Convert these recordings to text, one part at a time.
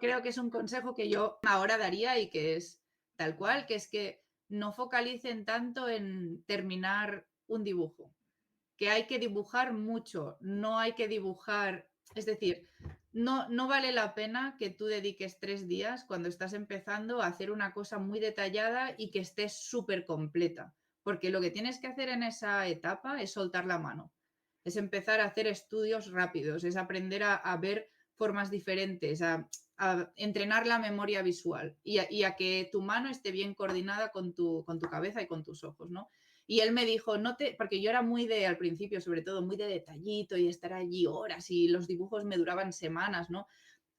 creo que es un consejo que yo ahora daría y que es tal cual, que es que no focalicen tanto en terminar un dibujo, que hay que dibujar mucho, no hay que dibujar, es decir, no vale la pena que tú dediques 3 días cuando estás empezando a hacer una cosa muy detallada y que estés súper completa, porque lo que tienes que hacer en esa etapa es soltar la mano, es empezar a hacer estudios rápidos, es aprender a ver formas diferentes, a entrenar la memoria visual y a que tu mano esté bien coordinada con tu cabeza y con tus ojos, ¿no? Y él me dijo, porque yo era al principio sobre todo, muy de detallito y estar allí horas y los dibujos me duraban semanas, ¿no?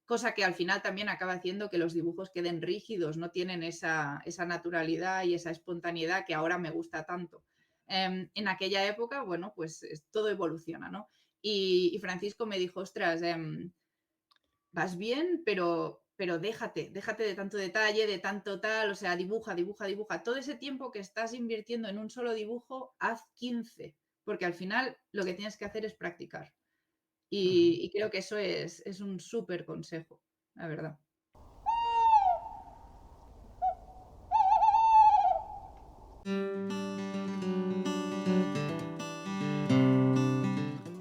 Cosa que al final también acaba haciendo que los dibujos queden rígidos, no tienen esa naturalidad y esa espontaneidad que ahora me gusta tanto. En aquella época, bueno, pues todo evoluciona, ¿no? Y Francisco me dijo, ostras, vas bien, pero déjate de tanto detalle, de tanto tal, o sea, dibuja. Todo ese tiempo que estás invirtiendo en un solo dibujo, haz 15, porque al final lo que tienes que hacer es practicar. Y creo que eso es un súper consejo, la verdad.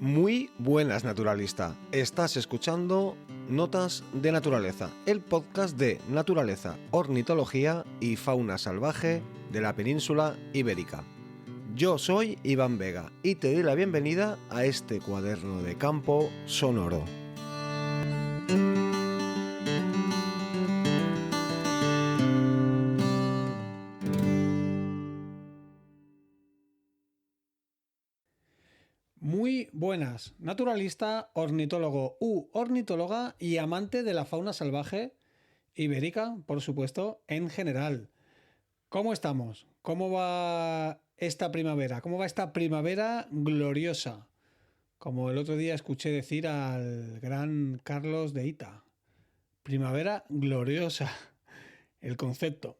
Muy buenas, naturalista. Estás escuchando Notas de Naturaleza, el podcast de naturaleza, ornitología y fauna salvaje de la península ibérica. Yo soy Iván Vega y te doy la bienvenida a este cuaderno de campo sonoro. Muy buenas, naturalista, ornitólogo u ornitóloga y amante de la fauna salvaje ibérica, por supuesto, en general. ¿Cómo estamos? ¿Cómo va esta primavera? ¿Cómo va esta primavera gloriosa? Como el otro día escuché decir al gran Carlos de Ita. Primavera gloriosa, el concepto.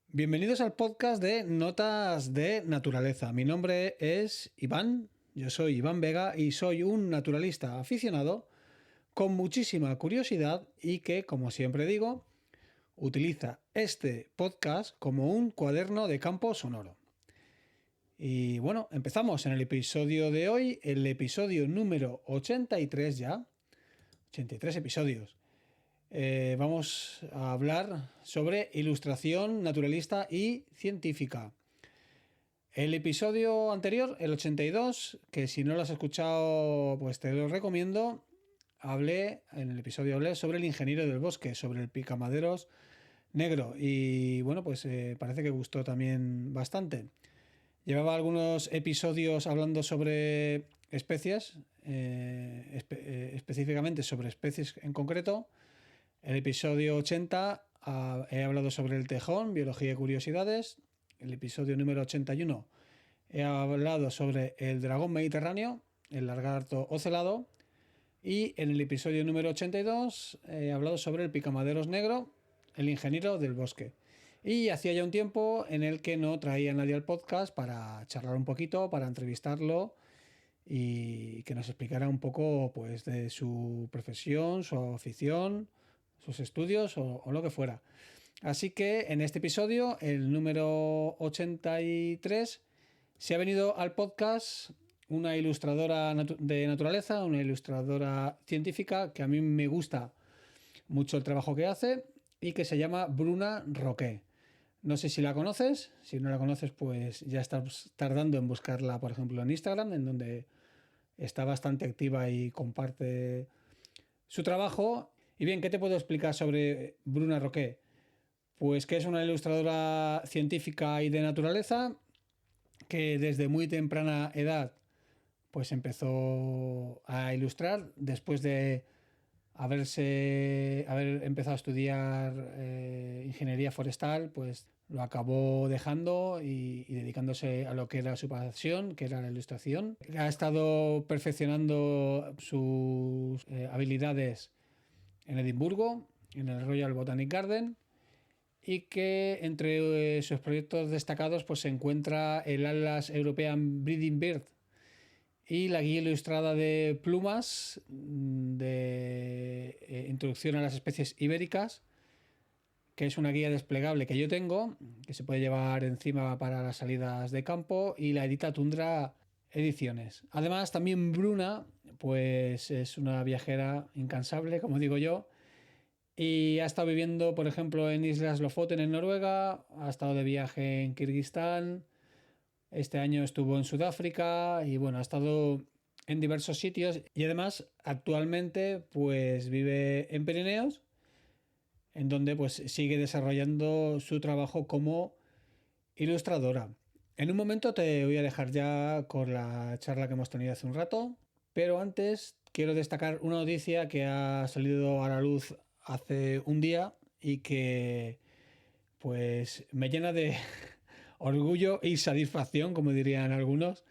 Bienvenidos al podcast de Notas de Naturaleza. Mi nombre es Iván, yo soy Iván Vega y soy un naturalista aficionado con muchísima curiosidad y que, como siempre digo, utiliza este podcast como un cuaderno de campo sonoro. Y bueno, empezamos en el episodio de hoy, el episodio número 83 ya, 83 episodios. Vamos a hablar sobre ilustración naturalista y científica. El episodio anterior, el 82, que si no lo has escuchado, pues te lo recomiendo, en el episodio hablé sobre el ingeniero del bosque, sobre el picamaderos negro y bueno, pues parece que gustó también bastante. Llevaba algunos episodios hablando sobre especies, específicamente sobre especies en concreto. El episodio 80 he hablado sobre el tejón, biología y curiosidades. El episodio número 81 he hablado sobre el dragón mediterráneo, el lagarto ocelado. Y en el episodio número 82 he hablado sobre el picamaderos negro, el ingeniero del bosque. Y hacía ya un tiempo en el que no traía a nadie al podcast para charlar un poquito, para entrevistarlo y que nos explicara un poco pues de su profesión, su afición, sus estudios o lo que fuera. Así que en este episodio, el número 83, se ha venido al podcast una ilustradora de naturaleza, una ilustradora científica que a mí me gusta mucho el trabajo que hace y que se llama Bruna Roqué. No sé si la conoces, si no la conoces pues ya estás tardando en buscarla, por ejemplo, en Instagram, en donde está bastante activa y comparte su trabajo. Y bien, ¿qué te puedo explicar sobre Bruna Roqué? Pues que es una ilustradora científica y de naturaleza que desde muy temprana edad pues empezó a ilustrar después de haber empezado a estudiar ingeniería forestal, pues lo acabó dejando y dedicándose a lo que era su pasión, que era la ilustración. Ha estado perfeccionando sus habilidades en Edimburgo, en el Royal Botanic Garden, y que entre sus proyectos destacados pues se encuentra el Atlas European Breeding Bird, y la guía ilustrada de plumas de introducción a las especies ibéricas, que es una guía desplegable que yo tengo, que se puede llevar encima para las salidas de campo, y la edita Tundra Ediciones. Además, también Bruna, pues es una viajera incansable, como digo yo, y ha estado viviendo, por ejemplo, en Islas Lofoten en Noruega, ha estado de viaje en Kirguistán, este año estuvo en Sudáfrica y bueno, ha estado en diversos sitios, y además actualmente pues vive en Pirineos, en donde pues sigue desarrollando su trabajo como ilustradora. En un momento te voy a dejar ya con la charla que hemos tenido hace un rato, pero antes quiero destacar una noticia que ha salido a la luz hace un día y que pues me llena de orgullo y satisfacción, como dirían algunos,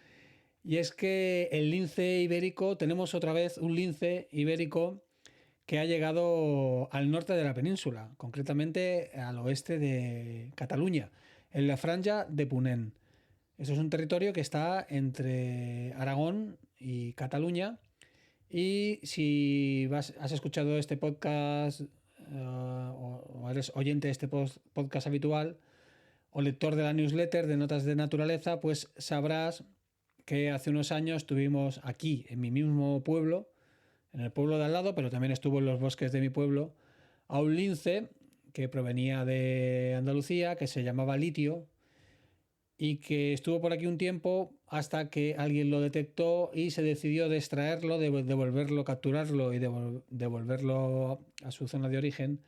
y es que el lince ibérico, tenemos otra vez un lince ibérico que ha llegado al norte de la península, concretamente al oeste de Cataluña, en la franja de Ponent. Eso es un territorio que está entre Aragón y Cataluña. Y si has escuchado este podcast o eres oyente de este podcast habitual o lector de la newsletter de Notas de Naturaleza, pues sabrás que hace unos años tuvimos aquí, en mi mismo pueblo, en el pueblo de al lado, pero también estuvo en los bosques de mi pueblo, a un lince que provenía de Andalucía, que se llamaba litio, y que estuvo por aquí un tiempo hasta que alguien lo detectó y se decidió de extraerlo, de devolverlo, capturarlo y devolverlo a su zona de origen,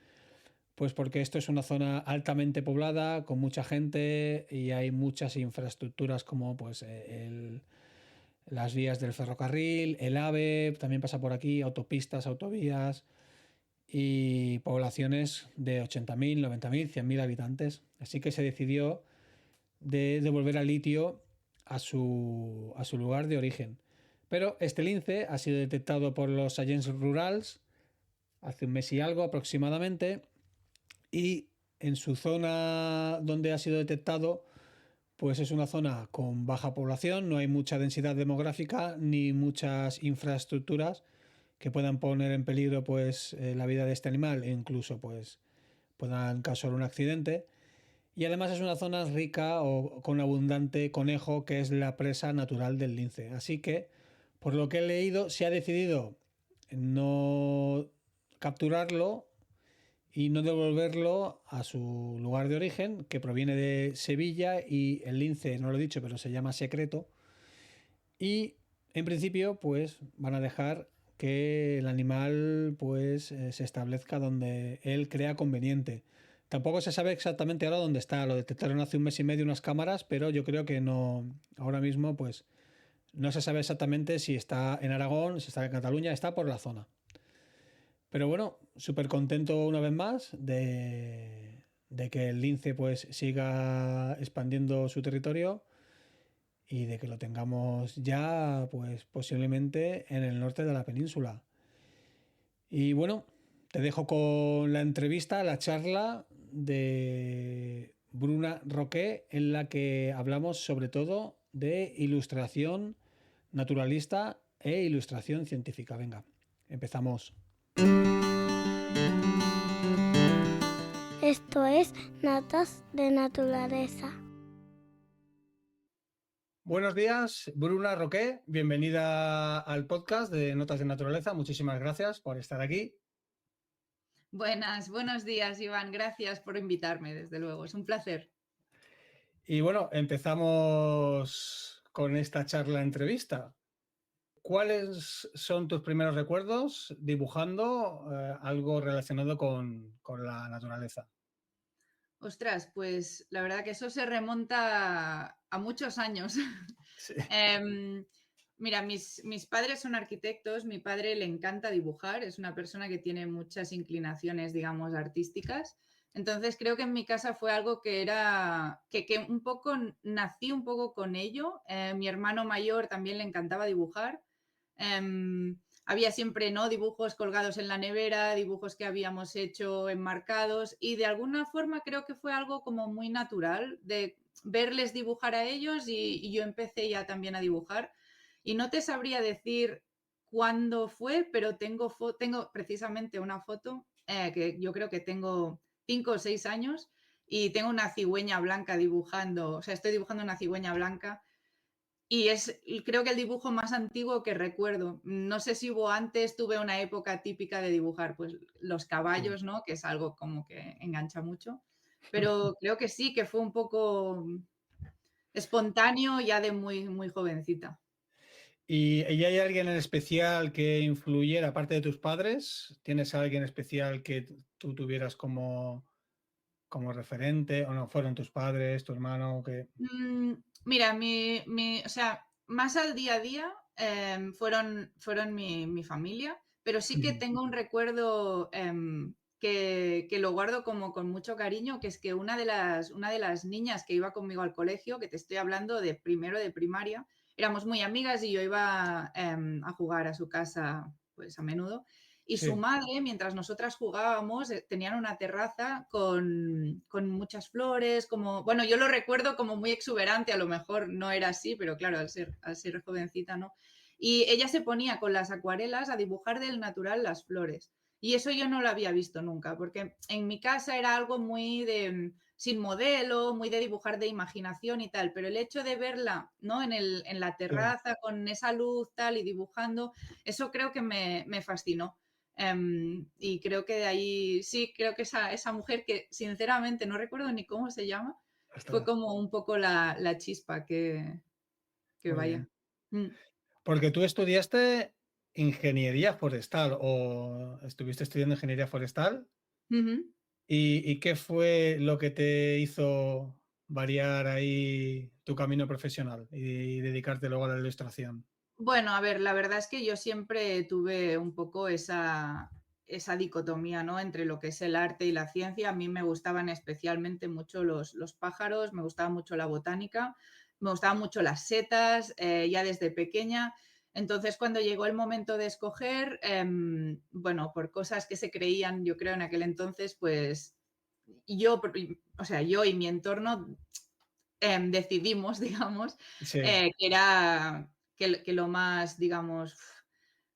pues porque esto es una zona altamente poblada, con mucha gente, y hay muchas infraestructuras como pues las vías del ferrocarril, el AVE también pasa por aquí, autopistas, autovías, y poblaciones de 80.000, 90.000, 100.000 habitantes. Así que se decidió de devolver al litio a su lugar de origen. Pero este lince ha sido detectado por los agents rurals hace un mes y algo aproximadamente, y en su zona donde ha sido detectado pues es una zona con baja población, no hay mucha densidad demográfica ni muchas infraestructuras que puedan poner en peligro pues la vida de este animal, e incluso pues puedan causar un accidente. Y además es una zona rica o con abundante conejo, que es la presa natural del lince. Así que, por lo que he leído, se ha decidido no capturarlo y no devolverlo a su lugar de origen, que proviene de Sevilla, y el lince, no lo he dicho, pero se llama Secreto. Y en principio, pues van a dejar que el animal pues se establezca donde él crea conveniente. Tampoco se sabe exactamente ahora dónde está. Lo detectaron hace un mes y medio unas cámaras, pero yo creo que no. Ahora mismo, pues no se sabe exactamente si está en Aragón, si está en Cataluña, está por la zona. Pero bueno, súper contento una vez más de que el lince pues siga expandiendo su territorio y de que lo tengamos ya pues posiblemente en el norte de la península. Y bueno, te dejo con la entrevista, la charla de Bruna Roqué, en la que hablamos sobre todo de ilustración naturalista e ilustración científica. Venga, empezamos. Esto es Notas de Naturaleza. Buenos días, Bruna Roqué, bienvenida al podcast de Notas de Naturaleza. Muchísimas gracias por estar aquí. Buenos días, Iván. Gracias por invitarme, desde luego. Es un placer. Y bueno, empezamos con esta charla entrevista. ¿Cuáles son tus primeros recuerdos dibujando algo relacionado con la naturaleza? Ostras, pues la verdad que eso se remonta a muchos años. Sí. Mira, mis padres son arquitectos, mi padre le encanta dibujar, es una persona que tiene muchas inclinaciones, digamos, artísticas. Entonces creo que en mi casa fue algo que un poco nací un poco con ello. Mi hermano mayor también le encantaba dibujar. Había siempre, ¿no?, dibujos colgados en la nevera, dibujos que habíamos hecho enmarcados, y de alguna forma creo que fue algo como muy natural de verles dibujar a ellos, y yo empecé ya también a dibujar. Y no te sabría decir cuándo fue, pero tengo precisamente una foto que yo creo que tengo 5 o 6 años y tengo una cigüeña blanca dibujando, o sea, estoy dibujando una cigüeña blanca y creo que el dibujo más antiguo que recuerdo. No sé si hubo antes, tuve una época típica de dibujar pues los caballos, ¿no? Que es algo como que engancha mucho. Pero creo que sí, que fue un poco espontáneo ya de muy, muy jovencita. ¿Y hay alguien en especial que influyera, aparte de tus padres? ¿Tienes a alguien especial que tú tuvieras como referente? ¿O no fueron tus padres, tu hermano? Mira, o sea, más al día a día fueron mi familia, pero sí que tengo un recuerdo que lo guardo como con mucho cariño, que es que una de las niñas que iba conmigo al colegio, que te estoy hablando de primero de primaria, éramos muy amigas y yo iba a jugar a su casa pues a menudo. Y su Sí, madre, mientras nosotras jugábamos, tenían una terraza con muchas flores, como, bueno, yo lo recuerdo como muy exuberante, a lo mejor no era así, pero claro, al ser jovencita, ¿no? Y ella se ponía con las acuarelas a dibujar del natural las flores. Y eso yo no lo había visto nunca, porque en mi casa era algo muy de sin modelo, muy de dibujar de imaginación y tal, pero el hecho de verla, ¿no? En la sí. terraza con esa luz tal y dibujando, eso creo que me fascinó. Y creo que de ahí, sí, creo que esa mujer que sinceramente no recuerdo ni cómo se llama, fue Ostras, como un poco la chispa que muy vaya. bien. Mm. Porque tú estudiaste ingeniería forestal o estuviste estudiando ingeniería forestal. Ujú. ¿Y qué fue lo que te hizo variar ahí tu camino profesional y dedicarte luego a la ilustración? Bueno, a ver, la verdad es que yo siempre tuve un poco esa dicotomía, ¿no? Entre lo que es el arte y la ciencia. A mí me gustaban especialmente mucho los pájaros, me gustaba mucho la botánica, me gustaban mucho las setas, ya desde pequeña. Entonces, cuando llegó el momento de escoger, bueno, por cosas que se creían, yo creo, en aquel entonces, pues o sea, yo y mi entorno decidimos, digamos, Sí, que lo más, digamos,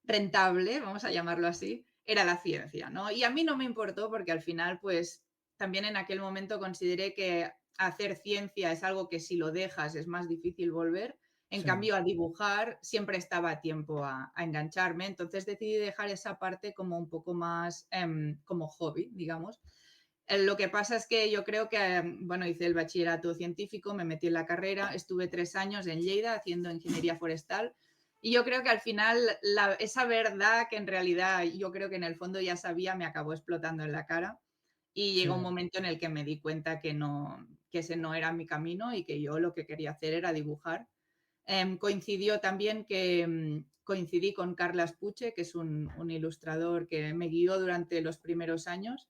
rentable, vamos a llamarlo así, era la ciencia, ¿no? Y a mí no me importó porque al final, pues, también en aquel momento consideré que hacer ciencia es algo que si lo dejas es más difícil volver. En sí, cambio, a dibujar siempre estaba a tiempo a engancharme. Entonces decidí dejar esa parte como un poco más como hobby, digamos. Lo que pasa es que yo creo que, bueno, hice el bachillerato científico, me metí en la carrera, estuve 3 años en Lleida haciendo ingeniería forestal y yo creo que al final esa verdad que en realidad yo creo que en el fondo ya sabía me acabó explotando en la cara y sí, llegó un momento en el que me di cuenta que ese no era mi camino y que yo lo que quería hacer era dibujar. Coincidió también que coincidí con Carles Puche, que es un ilustrador que me guió durante los primeros años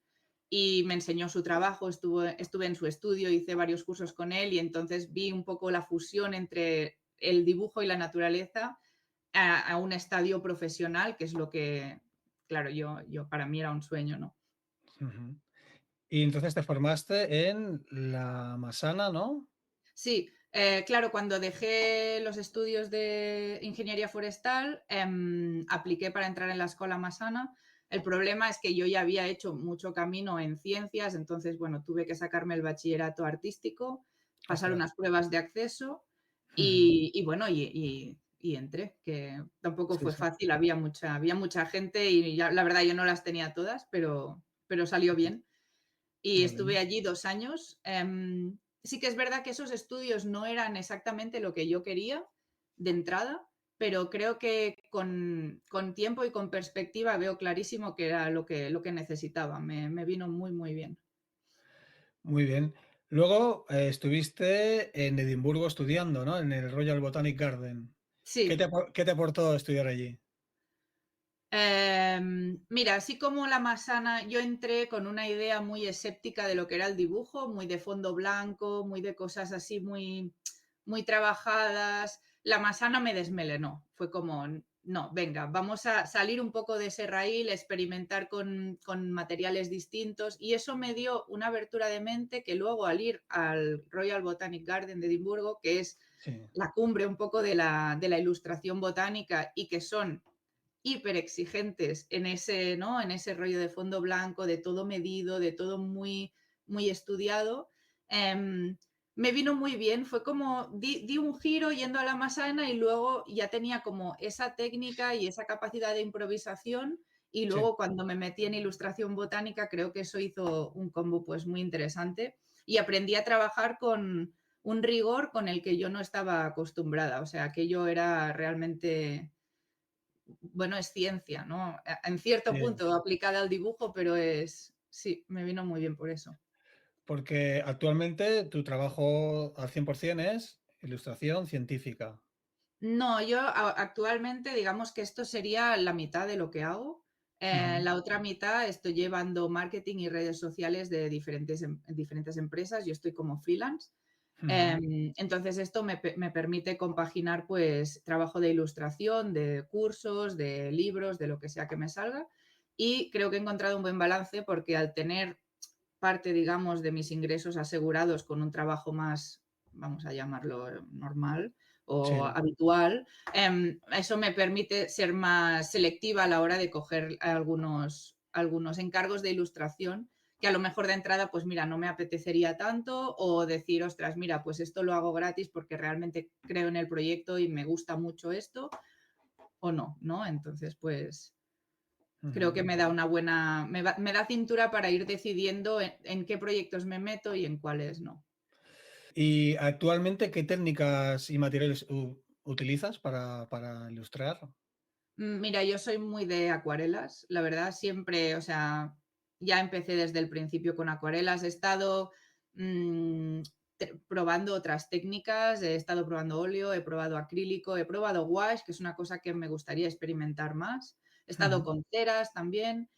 y me enseñó su trabajo, estuve en su estudio, hice varios cursos con él y entonces vi un poco la fusión entre el dibujo y la naturaleza a un estadio profesional, que es lo que, claro, yo para mí era un sueño, ¿no? ujú. Y entonces te formaste en la Massana, ¿no? Sí, claro, cuando dejé los estudios de ingeniería forestal, apliqué para entrar en la Escola Massana. El problema es que yo ya había hecho mucho camino en ciencias, entonces, bueno, tuve que sacarme el bachillerato artístico, pasar Ostras. unas pruebas de acceso Ujú. y bueno, y entré, que tampoco Sí, fue sí. fácil, había mucha gente y la verdad yo no las tenía todas, pero salió bien y Muy estuve bien. allí 2 años. Sí que es verdad que esos estudios no eran exactamente lo que yo quería de entrada, pero creo que con tiempo y con perspectiva veo clarísimo que era lo que necesitaba. Me vino muy, muy bien. Muy bien. Luego estuviste en Edimburgo estudiando, ¿no? En el Royal Botanic Garden. ¿Qué Sí, qué te aportó estudiar allí? mira, así como la Masana, yo entré con una idea muy escéptica de lo que era el dibujo, muy de fondo blanco, muy de cosas así muy, muy trabajadas. La Masana me desmelenó. Fue como, no, venga, vamos a salir un poco de ese raíl, experimentar con materiales distintos y eso me dio una abertura de mente que luego al ir al Royal Botanic Garden de Edimburgo, que es Sí, la cumbre un poco de la ilustración botánica y que son hiper exigentes en ese, ¿no? En ese rollo de fondo blanco, de todo medido, de todo muy, muy estudiado. Me vino muy bien, fue como di un giro yendo a la masana y luego ya tenía como esa técnica y esa capacidad de improvisación y sí. luego cuando me metí en ilustración botánica creo que eso hizo un combo pues muy interesante y aprendí a trabajar con un rigor con el que yo no estaba acostumbrada, o sea, aquello era realmente, bueno, es ciencia, ¿no? En cierto Sí. punto aplicada al dibujo, pero sí, me vino muy bien por eso. Porque actualmente tu trabajo al 100% es ilustración científica. No, yo actualmente digamos que esto sería la mitad de lo que hago. Ujú. La otra mitad estoy llevando marketing y redes sociales de diferentes empresas. Yo estoy como freelance. Ujú. Entonces esto me permite compaginar pues trabajo de ilustración, de cursos, de libros, de lo que sea que me salga. Y creo que he encontrado un buen balance porque al tener parte, digamos, de mis ingresos asegurados con un trabajo más, vamos a llamarlo normal o Sí. habitual, eso me permite ser más selectiva a la hora de coger algunos encargos de ilustración que a lo mejor de entrada, pues mira, no me apetecería tanto o decir, ostras, mira, pues esto lo hago gratis porque realmente creo en el proyecto y me gusta mucho esto o no, ¿no? Entonces, pues creo Ujú. que me da una buena, me da cintura para ir decidiendo en qué proyectos me meto y en cuáles no. ¿Y actualmente qué técnicas y materiales utilizas para ilustrar? Mira, yo soy muy de acuarelas, la verdad, siempre, o sea, ya empecé desde el principio con acuarelas, he estado mm, probando otras técnicas, he estado probando óleo, he probado acrílico, he probado gouache, que es una cosa que me gustaría experimentar más, he estado Ujú. con ceras también,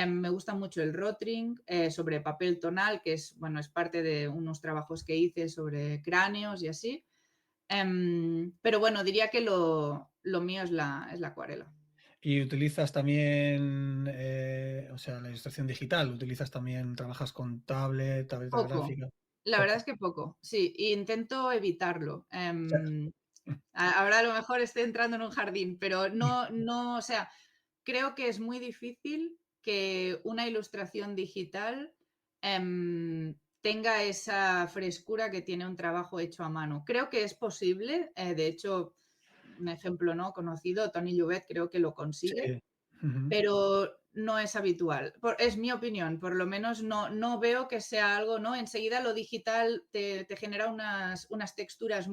me gusta mucho el rotring sobre papel tonal, que es, bueno, es parte de unos trabajos que hice sobre cráneos y así. Pero bueno, diría que lo mío es la acuarela. ¿Y utilizas también, o sea, la ilustración digital? ¿Utilizas también, trabajas con tableta Poco. gráfica? La verdad Poco. es que poco, sí, e intento evitarlo. Ya. Ahora a lo mejor estoy entrando en un jardín, pero no, o sea, creo que es muy difícil que una ilustración digital tenga esa frescura que tiene un trabajo hecho a mano. Creo que es posible, de hecho, un ejemplo no conocido, Tony Llobet creo que lo consigue, Sí. Ujú. pero no es habitual. Es mi opinión, por lo menos no veo que sea algo, ¿no? Enseguida lo digital te genera unas texturas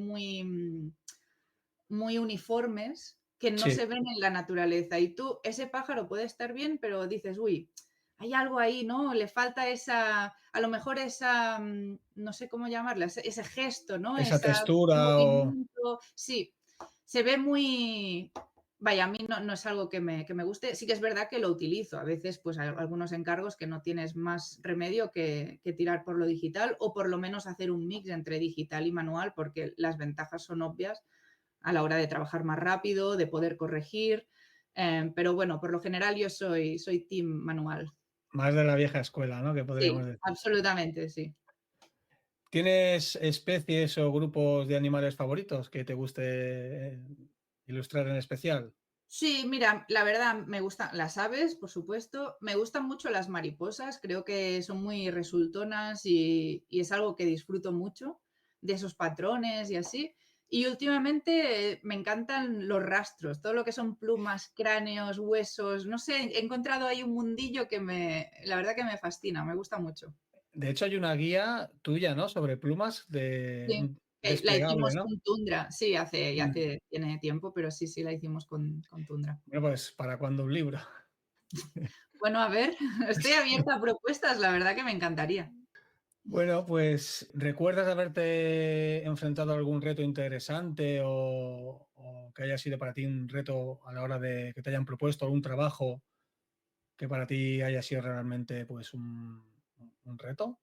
muy uniformes que no Sí, se ven en la naturaleza. Y tú, ese pájaro puede estar bien, pero dices, uy, hay algo ahí, ¿no? Le falta a lo mejor no sé cómo llamarla, ese gesto, ¿no? esa Ese textura o movimiento. Sí, se ve muy. Vaya, a mí no es algo que me guste. Sí que es verdad que lo utilizo. A veces, pues hay algunos encargos que no tienes más remedio que tirar por lo digital o por lo menos hacer un mix entre digital y manual, porque las ventajas son obvias a la hora de trabajar más rápido, de poder corregir. Pero bueno, por lo general yo soy team manual. más de la vieja escuela, ¿no? Que Sí, podríamos decir. absolutamente, sí. ¿Tienes especies o grupos de animales favoritos que te guste ilustrar en especial? Sí, mira, la verdad me gustan las aves, por supuesto. Me gustan mucho las mariposas, creo que son muy resultonas y es algo que disfruto mucho de esos patrones y así. Y últimamente me encantan los rastros, todo lo que son plumas, cráneos, huesos, no sé, he encontrado ahí un mundillo la verdad que me fascina, me gusta mucho. De hecho, hay una guía tuya, ¿no? Sobre plumas de Sí, la desplegable, hicimos ¿no? con Tundra, sí, Mm. tiene tiempo, pero sí la hicimos con Tundra. Bueno, pues, ¿para cuándo un libro? Bueno, a ver, estoy abierta a propuestas, la verdad que me encantaría. Bueno, pues, ¿recuerdas haberte enfrentado a algún reto interesante o que haya sido para ti un reto a la hora de que te hayan propuesto algún trabajo que para ti haya sido realmente, pues, un reto?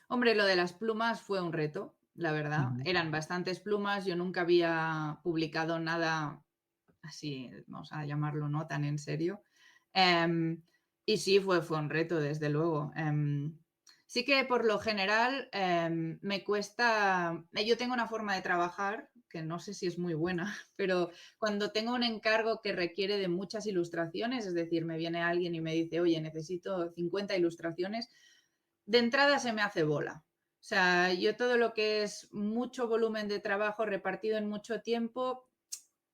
Hombre, lo de las plumas fue un reto, la verdad. Ujú. Eran bastantes plumas, yo nunca había publicado nada así, vamos a llamarlo, no tan en serio. Y sí, fue un reto, desde luego. Sí que por lo general me cuesta, yo tengo una forma de trabajar que no sé si es muy buena, pero cuando tengo un encargo que requiere de muchas ilustraciones, es decir, me viene alguien y me dice, oye, necesito 50 ilustraciones, de entrada se me hace bola. O sea, yo todo lo que es mucho volumen de trabajo repartido en mucho tiempo,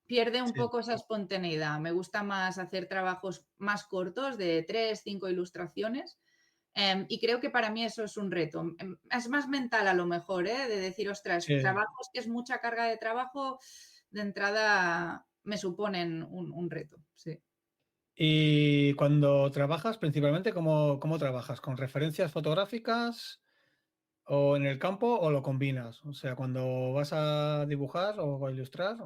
pierde un poco esa espontaneidad. Me gusta más hacer trabajos más cortos de 3, 5 ilustraciones. Y creo que para mí eso es un reto. Es más mental a lo mejor, de decir, ostras, Sí. trabajos que es mucha carga de trabajo, de entrada me suponen un reto, sí. Y cuando trabajas, principalmente, ¿cómo trabajas? ¿Con referencias fotográficas o en el campo o lo combinas? O sea, cuando vas a dibujar o a ilustrar.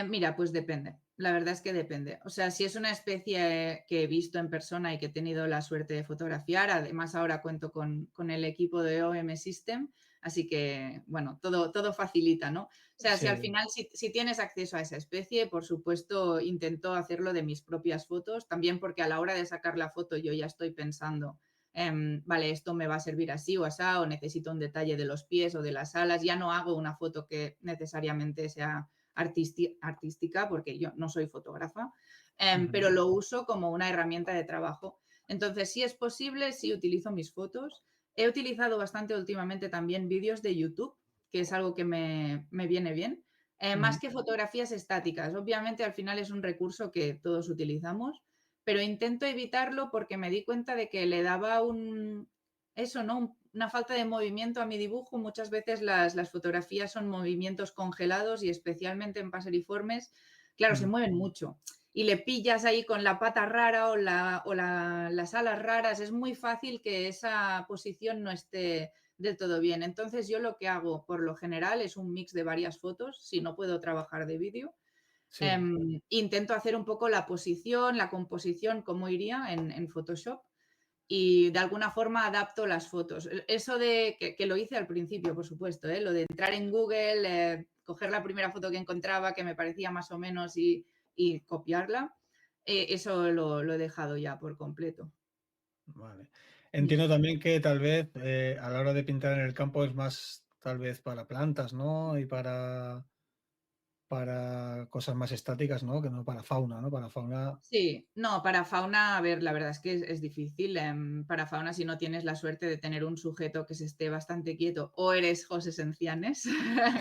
Mira, pues depende. La verdad es que depende. O sea, si es una especie que he visto en persona y que he tenido la suerte de fotografiar, además ahora cuento con el equipo de OM System, así que, bueno, todo facilita, ¿no? O sea, si al Sí, final, si tienes acceso a esa especie, por supuesto, intento hacerlo de mis propias fotos, también porque a la hora de sacar la foto yo ya estoy pensando, vale, esto me va a servir así o así, o necesito un detalle de los pies o de las alas, ya no hago una foto que necesariamente sea artística, porque yo no soy fotógrafa, pero lo uso como una herramienta de trabajo. Entonces, si es posible, sí utilizo mis fotos. He utilizado bastante últimamente también vídeos de YouTube, que es algo que me viene bien, más que fotografías estáticas. Obviamente, al final es un recurso que todos utilizamos, pero intento evitarlo porque me di cuenta de que le daba eso, ¿no? Una falta de movimiento a mi dibujo. Muchas veces las fotografías son movimientos congelados y especialmente en paseriformes, claro, se mueven mucho. Y le pillas ahí con la pata rara o las alas raras. Es muy fácil que esa posición no esté del todo bien. Entonces yo lo que hago por lo general es un mix de varias fotos, si no puedo trabajar de vídeo. sí. Intento hacer un poco la posición, la composición, cómo iría en Photoshop y de alguna forma adapto las fotos. Eso de que lo hice al principio, por supuesto, lo de entrar en Google, coger la primera foto que encontraba que me parecía más o menos y copiarla, eso lo he dejado ya por completo. Vale. Entiendo también que tal vez a la hora de pintar en el campo es más tal vez para plantas, ¿no? Y para cosas más estáticas, ¿no? Que no para fauna, ¿no? Para fauna. Sí, no, para fauna, a ver, la verdad es que es difícil. Para fauna, si no tienes la suerte de tener un sujeto que se esté bastante quieto o eres José Sencianes,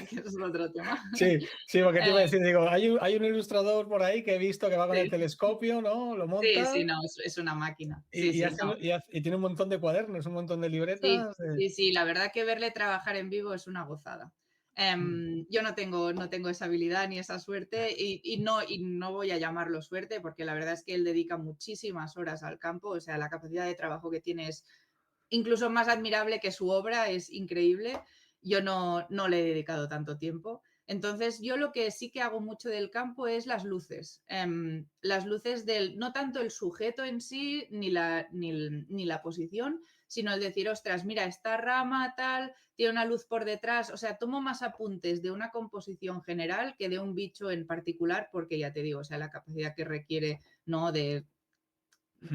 que es otro tema. Sí, sí, porque te iba a Eh, decir, digo, hay un ilustrador por ahí que he visto que va con el sí, telescopio, ¿no? Lo sí, monta sí, no, es una máquina. Sí, y sí, no. y tiene un montón de cuadernos, un montón de Sí, libretas. sí, sí, la verdad que verle trabajar en vivo es una gozada. Yo no tengo esa habilidad ni esa suerte y no voy a llamarlo suerte porque la verdad es que él dedica muchísimas horas al campo, o sea, la capacidad de trabajo que tiene es incluso más admirable que su obra, es increíble. Yo no le he dedicado tanto tiempo. Entonces, yo lo que sí que hago mucho del campo es las luces. Las luces no tanto el sujeto en sí, ni la posición, sino el decir, ostras, mira, esta rama tal, tiene una luz por detrás. O sea, tomo más apuntes de una composición general que de un bicho en particular, porque ya te digo, o sea, la capacidad que requiere, ¿no? De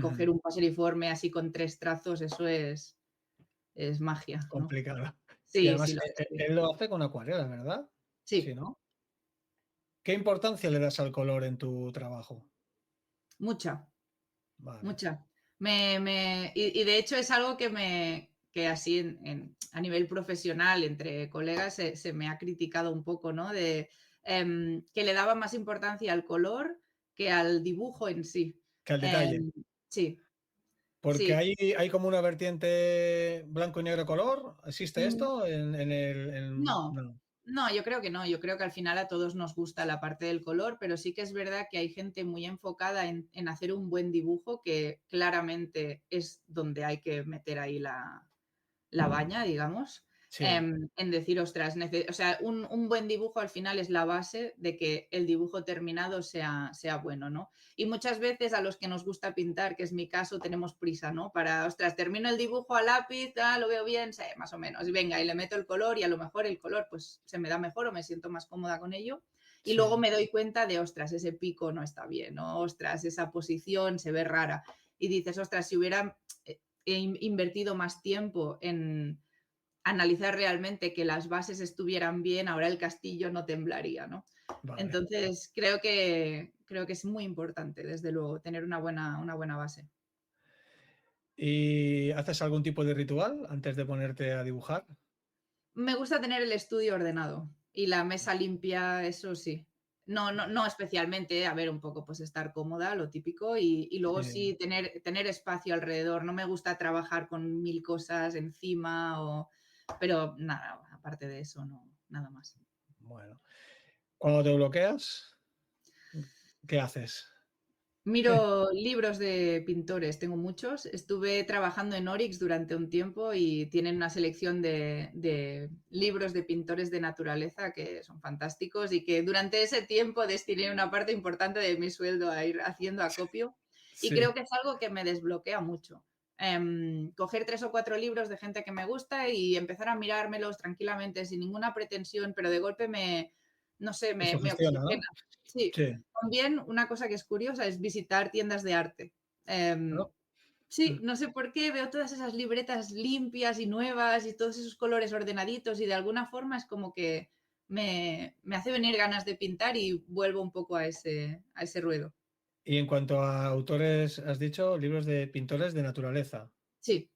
coger un paseriforme así con 3 trazos, eso es magia, ¿no? Complicada. Y Sí, sí, además sí. él lo hace con acuarela, ¿verdad? Sí, Sí, ¿no? ¿Qué importancia le das al color en tu trabajo? mucha, Vale. mucha. Y de hecho es algo que así a nivel profesional, entre colegas, se me ha criticado un poco, ¿no? Que le daba más importancia al color que al dibujo en sí. Que al detalle. Em, sí, Porque sí. hay como una vertiente blanco y negro color. ¿Existe Mm, esto en el No, no? no, yo creo que no. Yo creo que al final a todos nos gusta la parte del color, pero sí que es verdad que hay gente muy enfocada en hacer un buen dibujo que claramente es donde hay que meter ahí la baña, digamos, Sí, en decir, ostras, o sea, un buen dibujo al final es la base de que el dibujo terminado sea bueno, ¿no? Y muchas veces a los que nos gusta pintar, que es mi caso, tenemos prisa, ¿no? Para, ostras, termino el dibujo a lápiz, lo veo bien, sí, más o menos, y venga, y le meto el color y a lo mejor el color pues se me da mejor o me siento más cómoda con ello. Y luego me doy cuenta de, ostras, ese pico no está bien, ¿no? Ostras, esa posición se ve rara. Y dices, ostras, si hubiera invertido más tiempo en analizar realmente que las bases estuvieran bien, ahora el castillo no temblaría, ¿no? Vale. Entonces, creo que es muy importante, desde luego, tener una buena base. ¿Y haces algún tipo de ritual antes de ponerte a dibujar? Me gusta tener el estudio ordenado y la mesa limpia, eso sí. No especialmente, a ver, un poco pues estar cómoda, lo típico, y luego sí tener espacio alrededor. No me gusta trabajar con 1000 cosas encima, pero nada, aparte de eso, no, nada más. Bueno, cuando te bloqueas, ¿qué haces? Miro libros de pintores, tengo muchos. Estuve trabajando en Orix durante un tiempo y tienen una selección de libros de pintores de naturaleza que son fantásticos y que durante ese tiempo destiné una parte importante de mi sueldo a ir haciendo acopio. Y Sí. creo que es algo que me desbloquea mucho. Coger 3 o 4 libros de gente que me gusta y empezar a mirármelos tranquilamente, sin ninguna pretensión, pero de golpe no sé, Te me sugestiona, ¿no? oxigena. Sí. Sí. También una cosa que es curiosa es visitar tiendas de arte. ¿No? Sí, no sé por qué veo todas esas libretas limpias y nuevas y todos esos colores ordenaditos y de alguna forma es como que me hace venir ganas de pintar y vuelvo un poco a ese ruedo. Y en cuanto a autores, has dicho libros de pintores de naturaleza. Sí,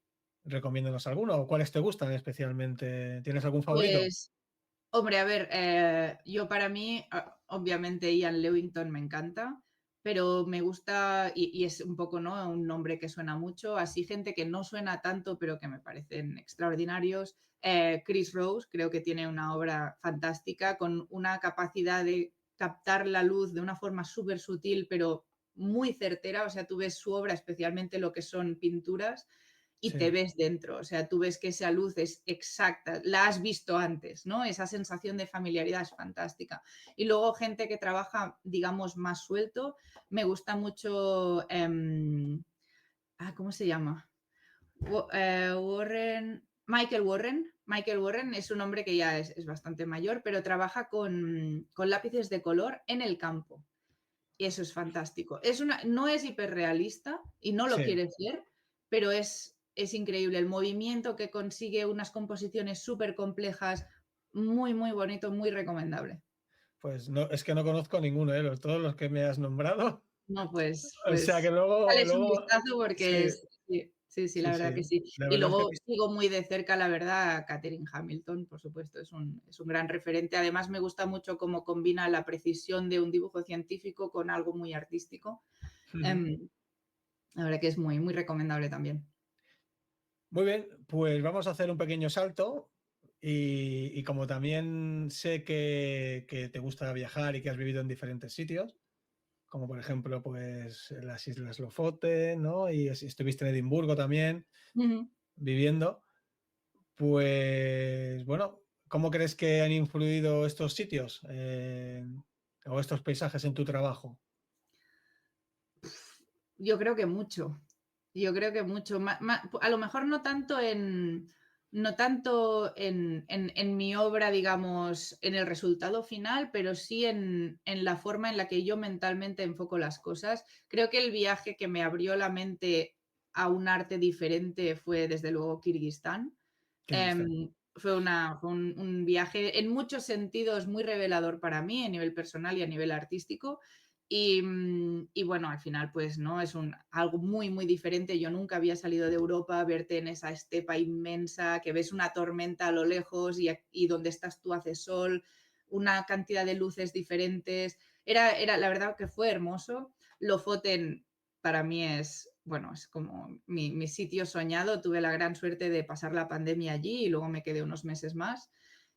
¿Recomiéndanos alguno o cuáles te gustan especialmente? ¿Tienes algún favorito? pues, hombre, a ver, yo para mí, obviamente Ian Lewington me encanta, pero me gusta, y es un poco, ¿no? Un nombre que suena mucho, así gente que no suena tanto, pero que me parecen extraordinarios. Chris Rose, creo que tiene una obra fantástica, con una capacidad de captar la luz de una forma súper sutil, pero muy certera. O sea, tú ves su obra, especialmente lo que son pinturas, y Sí. te ves dentro, o sea, tú ves que esa luz es exacta, la has visto antes, ¿no? Esa sensación de familiaridad es fantástica. Y luego gente que trabaja, digamos, más suelto, me gusta mucho, ¿cómo se llama? Michael Warren. Michael Warren es un hombre que ya es bastante mayor, pero trabaja con lápices de color en el campo. Y eso es fantástico. No es hiperrealista y no lo Sí. quiere ser, pero es increíble el movimiento que consigue, unas composiciones súper complejas, muy, muy bonito, muy recomendable. Pues no, es que no conozco ninguno, todos los que me has nombrado. No, pues, O sea que luego, dales un vistazo porque sí, sí, la sí, verdad sí. que sí. La Y verdad es que luego sigo muy de cerca, la verdad, a Katherine Hamilton, por supuesto, es un gran referente. Además, me gusta mucho cómo combina la precisión de un dibujo científico con algo muy artístico. La verdad que es muy, muy recomendable también. Muy bien, pues vamos a hacer un pequeño salto y como también sé que te gusta viajar y que has vivido en diferentes sitios, como por ejemplo pues en las Islas Lofoten, ¿no? Y estuviste en Edimburgo también viviendo, pues bueno, ¿cómo crees que han influido estos sitios o estos paisajes en tu trabajo? Yo creo que mucho. Yo creo que mucho. A lo mejor no tanto en mi obra, digamos, en el resultado final, pero sí en la forma en la que yo mentalmente enfoco las cosas. Creo que el viaje que me abrió la mente a un arte diferente fue, desde luego, Kirguistán. Kirguistán. Fue un viaje en muchos sentidos muy revelador para mí, a nivel personal y a nivel artístico. Y bueno, al final, pues, ¿no? Es algo muy, muy diferente. Yo nunca había salido de Europa, verte en esa estepa inmensa, que ves una tormenta a lo lejos y donde estás tú hace sol, una cantidad de luces diferentes. La verdad que fue hermoso. Lofoten para mí bueno, es como mi sitio soñado. Tuve la gran suerte de pasar la pandemia allí y luego me quedé unos meses más.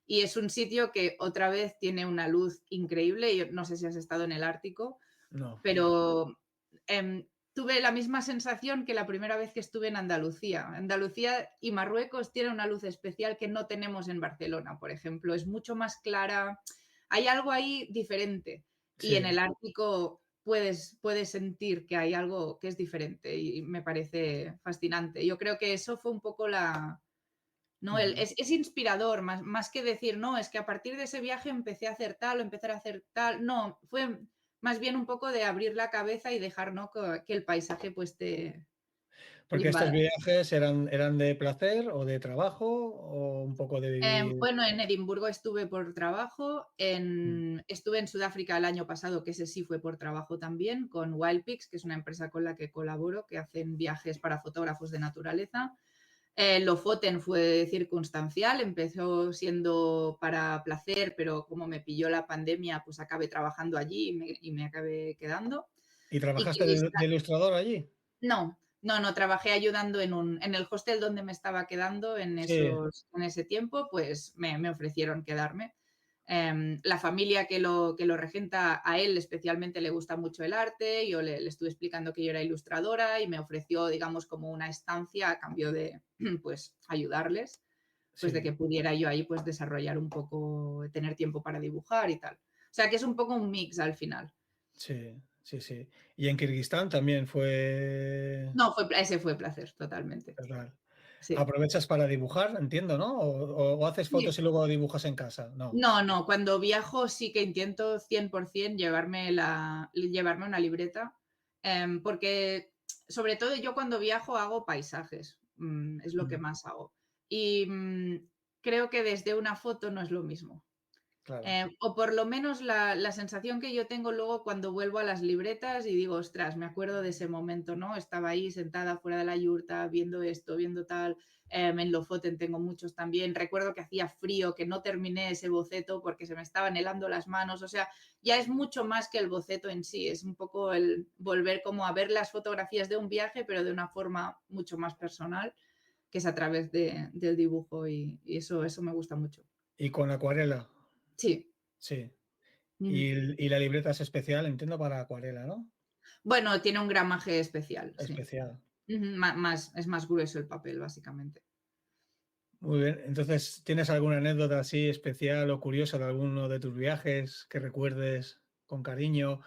Y es un sitio que otra vez tiene una luz increíble. Yo no sé si has estado en el Ártico, No. pero tuve la misma sensación que la primera vez que estuve en Andalucía. Andalucía y Marruecos tienen una luz especial que no tenemos en Barcelona, por ejemplo. Es mucho más clara. Hay algo ahí diferente. Y en Sí. el Ártico puedes sentir que hay algo que es diferente y me parece fascinante. Yo creo que eso fue un poco ¿no? Es inspirador, más que decir, no, es que a partir de ese viaje empecé a hacer tal o empezar a hacer tal. No, fue más bien un poco de abrir la cabeza y dejar, ¿no? que el paisaje pues te Porque estos invada. viajes eran de placer o de trabajo o un poco de vivir. Bueno, en Edimburgo estuve por trabajo, estuve en Sudáfrica el año pasado, que ese sí fue por trabajo también, con Wildpics, que es una empresa con la que colaboro, que hacen viajes para fotógrafos de naturaleza. Lofoten fue circunstancial, empezó siendo para placer, pero como me pilló la pandemia, pues acabé trabajando allí y me acabé quedando. ¿Y Y trabajaste de Kirguistán, ilustrador allí? no, trabajé ayudando en el hostel donde me estaba quedando en Sí, ese tiempo, pues me ofrecieron quedarme. La familia que lo regenta, a él especialmente le gusta mucho el arte, yo le estuve explicando que yo era ilustradora y me ofreció, digamos, como una estancia a cambio de, pues, ayudarles, pues de sí, que pudiera yo ahí, pues, desarrollar un poco, tener tiempo para dibujar y tal. O sea, que es un poco un mix al final. sí, sí, sí. Y en Kirguistán también fue No, ese fue placer, totalmente. total. Sí. Aprovechas para dibujar, entiendo, ¿no? O haces Sí. fotos y luego dibujas en casa. No. No, cuando viajo sí que intento 100% llevarme una libreta, porque sobre todo yo cuando viajo hago paisajes, es lo que Mm, más hago. Y creo que desde una foto no es lo mismo. claro. O por lo menos la sensación que yo tengo luego cuando vuelvo a las libretas y digo, ostras, me acuerdo de ese momento, ¿no? Estaba ahí sentada fuera de la yurta, viendo esto, viendo tal. En Lofoten tengo muchos también. Recuerdo que hacía frío, que no terminé ese boceto porque se me estaban helando las manos. O sea, ya es mucho más que el boceto en sí. Es un poco el volver como a ver las fotografías de un viaje, pero de una forma mucho más personal, que es a través del dibujo y eso me gusta mucho. Y con acuarela, Sí. sí. Ujú. Y la libreta es especial, entiendo, para acuarela, ¿no? Bueno, tiene un gramaje especial, sí. Especial. Ujú, es más grueso el papel, básicamente. Muy bien. Entonces, ¿tienes alguna anécdota así especial o curiosa de alguno de tus viajes que recuerdes con cariño,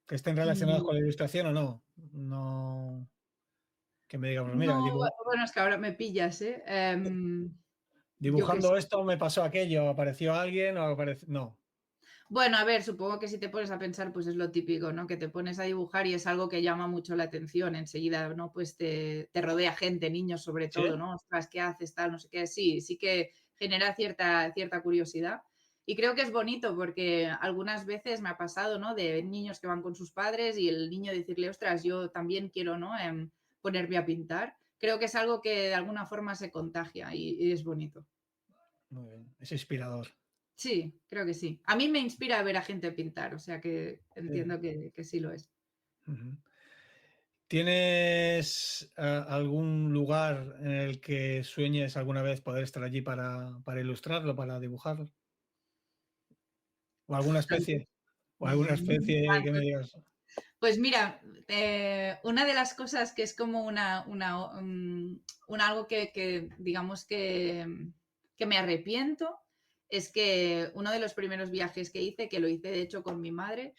que estén relacionados Mm, con la ilustración o no? No, que me digas, pues mira, no, bueno, es que ahora me pillas, ¿eh? Yo qué sé. dibujando esto me pasó aquello, apareció alguien o apareció. No. Bueno, a ver, supongo que si te pones a pensar, pues es lo típico, ¿no? Que te pones a dibujar y es algo que llama mucho la atención. Enseguida, ¿no? Pues te rodea gente, niños sobre ¿Sí? todo, ¿no? Ostras, ¿qué haces? Tal, no sé qué. Sí que genera cierta curiosidad. Y creo que es bonito porque algunas veces me ha pasado, ¿no? De niños que van con sus padres y el niño decirle, ostras, yo también quiero, ¿no? Ponerme a pintar. Creo que es algo que de alguna forma se contagia y es bonito. Muy bien. Es inspirador. Sí, creo que sí. A mí me inspira ver a gente pintar, o sea que Sí. entiendo que sí lo es. Ujú. ¿Tienes algún lugar en el que sueñes alguna vez poder estar allí para ilustrarlo, para dibujarlo? ¿O alguna especie? ¿O alguna especie que me Tantos. digas? Pues mira, una de las cosas que es como algo que digamos que me arrepiento es que uno de los primeros viajes que hice, que lo hice de hecho con mi madre,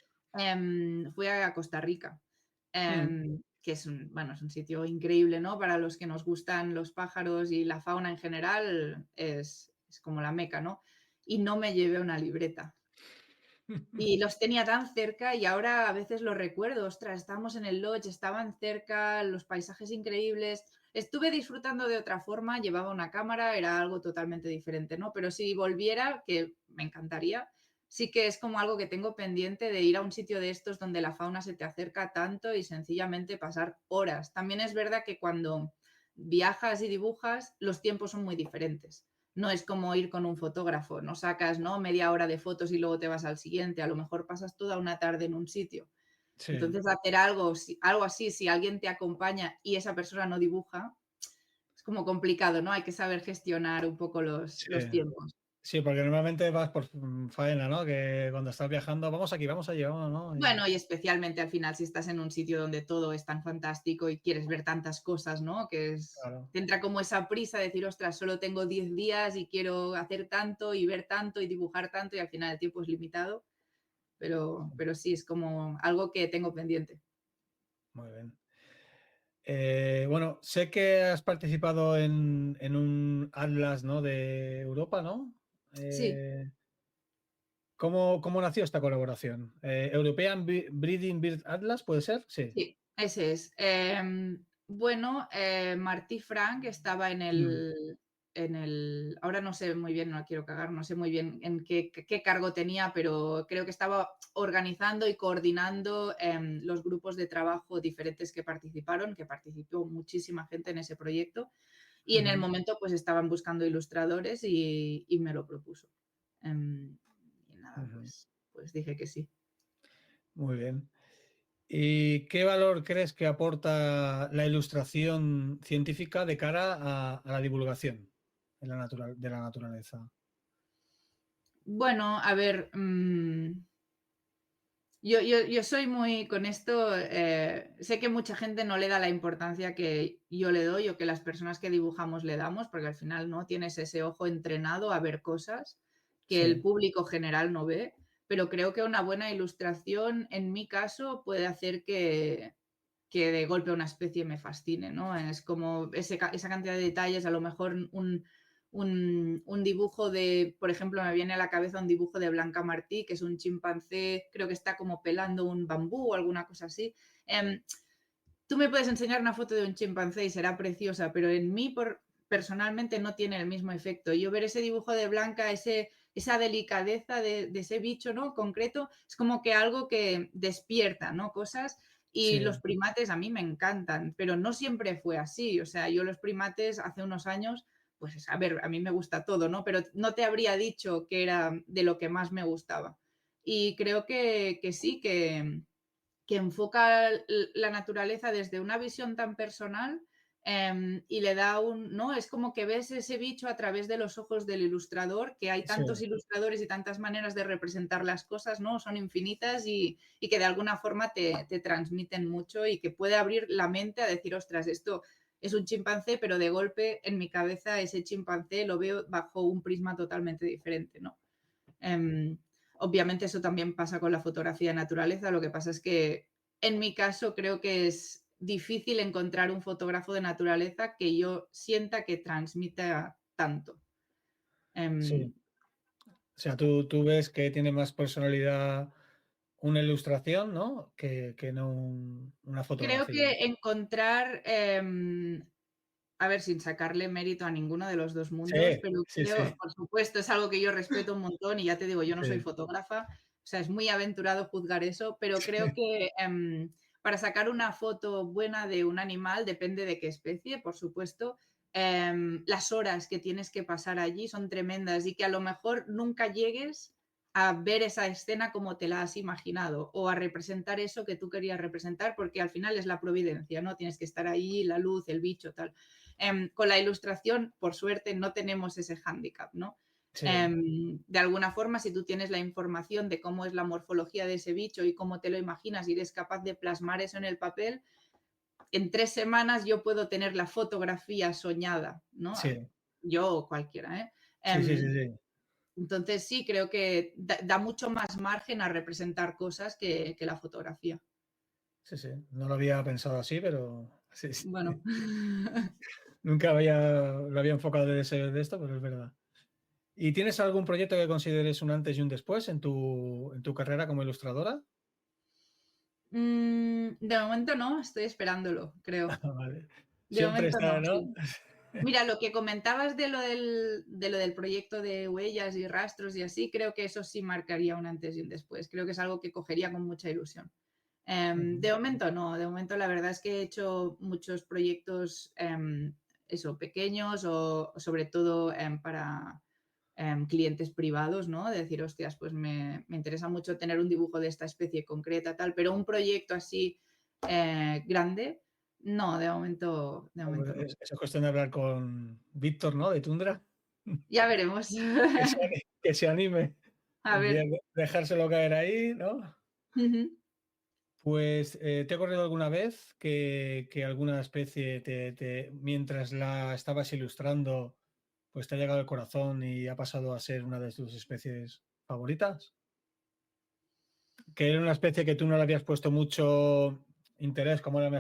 fui a Costa Rica, Mm, que bueno, es un sitio increíble, ¿no? Para los que nos gustan los pájaros y la fauna en general, es como la meca, ¿no? Y no me llevé una libreta. Y los tenía tan cerca y ahora a veces los recuerdo, ostras, estábamos en el lodge, estaban cerca, los paisajes increíbles. Estuve disfrutando de otra forma, llevaba una cámara, era algo totalmente diferente, ¿no? Pero si volviera, que me encantaría, sí que es como algo que tengo pendiente de ir a un sitio de estos donde la fauna se te acerca tanto y sencillamente pasar horas. También es verdad que cuando viajas y dibujas, los tiempos son muy diferentes. No es como ir con un fotógrafo, no sacas, ¿no? Media hora de fotos y luego te vas al siguiente, a lo mejor pasas toda una tarde en un sitio. sí. Entonces, hacer algo así, si alguien te acompaña y esa persona no dibuja, es como complicado, ¿no? Hay que saber gestionar un poco Sí, los tiempos. sí, porque normalmente vas por faena, ¿no? Que cuando estás viajando, vamos aquí, vamos allí, vamos, ¿no? Bueno, y especialmente al final si estás en un sitio donde todo es tan fantástico y quieres ver tantas cosas, ¿no? Claro, Te entra como esa prisa de decir, ostras, solo tengo 10 días y quiero hacer tanto y ver tanto y dibujar tanto y al final el tiempo es limitado, pero sí, es como algo que tengo pendiente. muy bien. Bueno, sé que has participado en un Atlas, ¿no? De Europa, ¿no? Sí, ¿Cómo nació esta colaboración? European Breeding Bird Atlas, ¿puede ser? Sí. sí, ese es. Bueno, Martí Frank estaba Mm, ahora no sé muy bien, no la quiero cagar, no sé muy bien en qué cargo tenía, pero creo que estaba organizando y coordinando los grupos de trabajo diferentes que participaron, que participó muchísima gente en ese proyecto. Y en el ujú, momento pues estaban buscando ilustradores y me lo propuso. Em, y nada, ujú. pues dije que sí. Muy bien. ¿Y qué valor crees que aporta la ilustración científica de cara a la divulgación de la naturaleza? Bueno, a ver, yo soy muy con esto, sé que mucha gente no le da la importancia que yo le doy o que las personas que dibujamos le damos, porque al final no tienes ese ojo entrenado a ver cosas que el Sí, público general no ve, pero creo que una buena ilustración, en mi caso, puede hacer que de golpe una especie me fascine, ¿no? Es como esa cantidad de detalles, a lo mejor un dibujo de, por ejemplo, me viene a la cabeza un dibujo de Blanca Martí, que es un chimpancé, creo que está como pelando un bambú o alguna cosa así. Tú me puedes enseñar una foto de un chimpancé y será preciosa, pero en mí personalmente no tiene el mismo efecto. Yo ver ese dibujo de Blanca, esa delicadeza de ese bicho, ¿no? Concreto, es como que algo que despierta, ¿no? Cosas. Y sí, los primates a mí me encantan, pero no siempre fue así. O sea, yo los primates hace unos años, pues a ver, a mí me gusta todo, ¿no? Pero no te habría dicho que era de lo que más me gustaba. Y creo que sí, que enfoca la naturaleza desde una visión tan personal y le da ¿no? Es como que ves ese bicho a través de los ojos del ilustrador, que hay sí, tantos ilustradores y tantas maneras de representar las cosas, ¿no? Son infinitas y que de alguna forma te transmiten mucho y que puede abrir la mente a decir, ostras, esto es un chimpancé, pero de golpe en mi cabeza ese chimpancé lo veo bajo un prisma totalmente diferente, ¿no? Em, Obviamente eso también pasa con la fotografía de naturaleza, lo que pasa es que en mi caso creo que es difícil encontrar un fotógrafo de naturaleza que yo sienta que transmita tanto. sí. Em, O sea, tú ves que tiene más personalidad una ilustración, ¿no? Que no una Creo fotografía. que encontrar, a ver, sin sacarle mérito a ninguno de los dos mundos, Sí, pero sí, creo, sí, por supuesto, es algo que yo respeto un montón y ya te digo, yo no soy sí, fotógrafa, o sea, es muy aventurado juzgar eso, pero creo sí, que para sacar una foto buena de un animal, depende de qué especie, por supuesto, las horas que tienes que pasar allí son tremendas y que a lo mejor nunca llegues a ver esa escena como te la has imaginado o a representar eso que tú querías representar, porque al final es la providencia, ¿no? Tienes que estar ahí, la luz, el bicho, tal. Con la ilustración, por suerte, no tenemos ese hándicap, ¿no? sí, De alguna forma, si tú tienes la información de cómo es la morfología de ese bicho y cómo te lo imaginas y eres capaz de plasmar eso en el papel, en 3 semanas yo puedo tener la fotografía soñada, ¿no? sí, Yo o cualquiera, ¿eh? sí, sí, sí, Em, sí, entonces sí, creo que da mucho más margen a representar cosas que la fotografía. sí, sí. No lo había pensado así, pero sí, sí. Bueno. Nunca lo había enfocado de esto, pero es verdad. ¿Y tienes algún proyecto que consideres un antes y un después en tu carrera como ilustradora? De momento no, estoy esperándolo, creo. Vale. De Siempre momento está, no, ¿no? sí. Mira, lo que comentabas de lo del proyecto de huellas y rastros y así, creo que eso sí marcaría un antes y un después. Creo que es algo que cogería con mucha ilusión. Ujú. De momento no, de momento la verdad es que he hecho muchos proyectos, eso, pequeños o sobre todo para clientes privados, ¿no? De decir, hostias, pues me interesa mucho tener un dibujo de esta especie concreta, tal, pero un proyecto así grande, no, de momento no. Es cuestión de hablar con Víctor, ¿no? De Tundra. Ya veremos. Que se anime. A Un día ver. dejárselo caer ahí, ¿no? Ujú. Pues, ¿te ha ocurrido alguna vez que alguna especie mientras la estabas ilustrando, pues te ha llegado al corazón y ha pasado a ser una de tus especies favoritas? Que era una especie que tú no le habías puesto mucho interés, como ahora me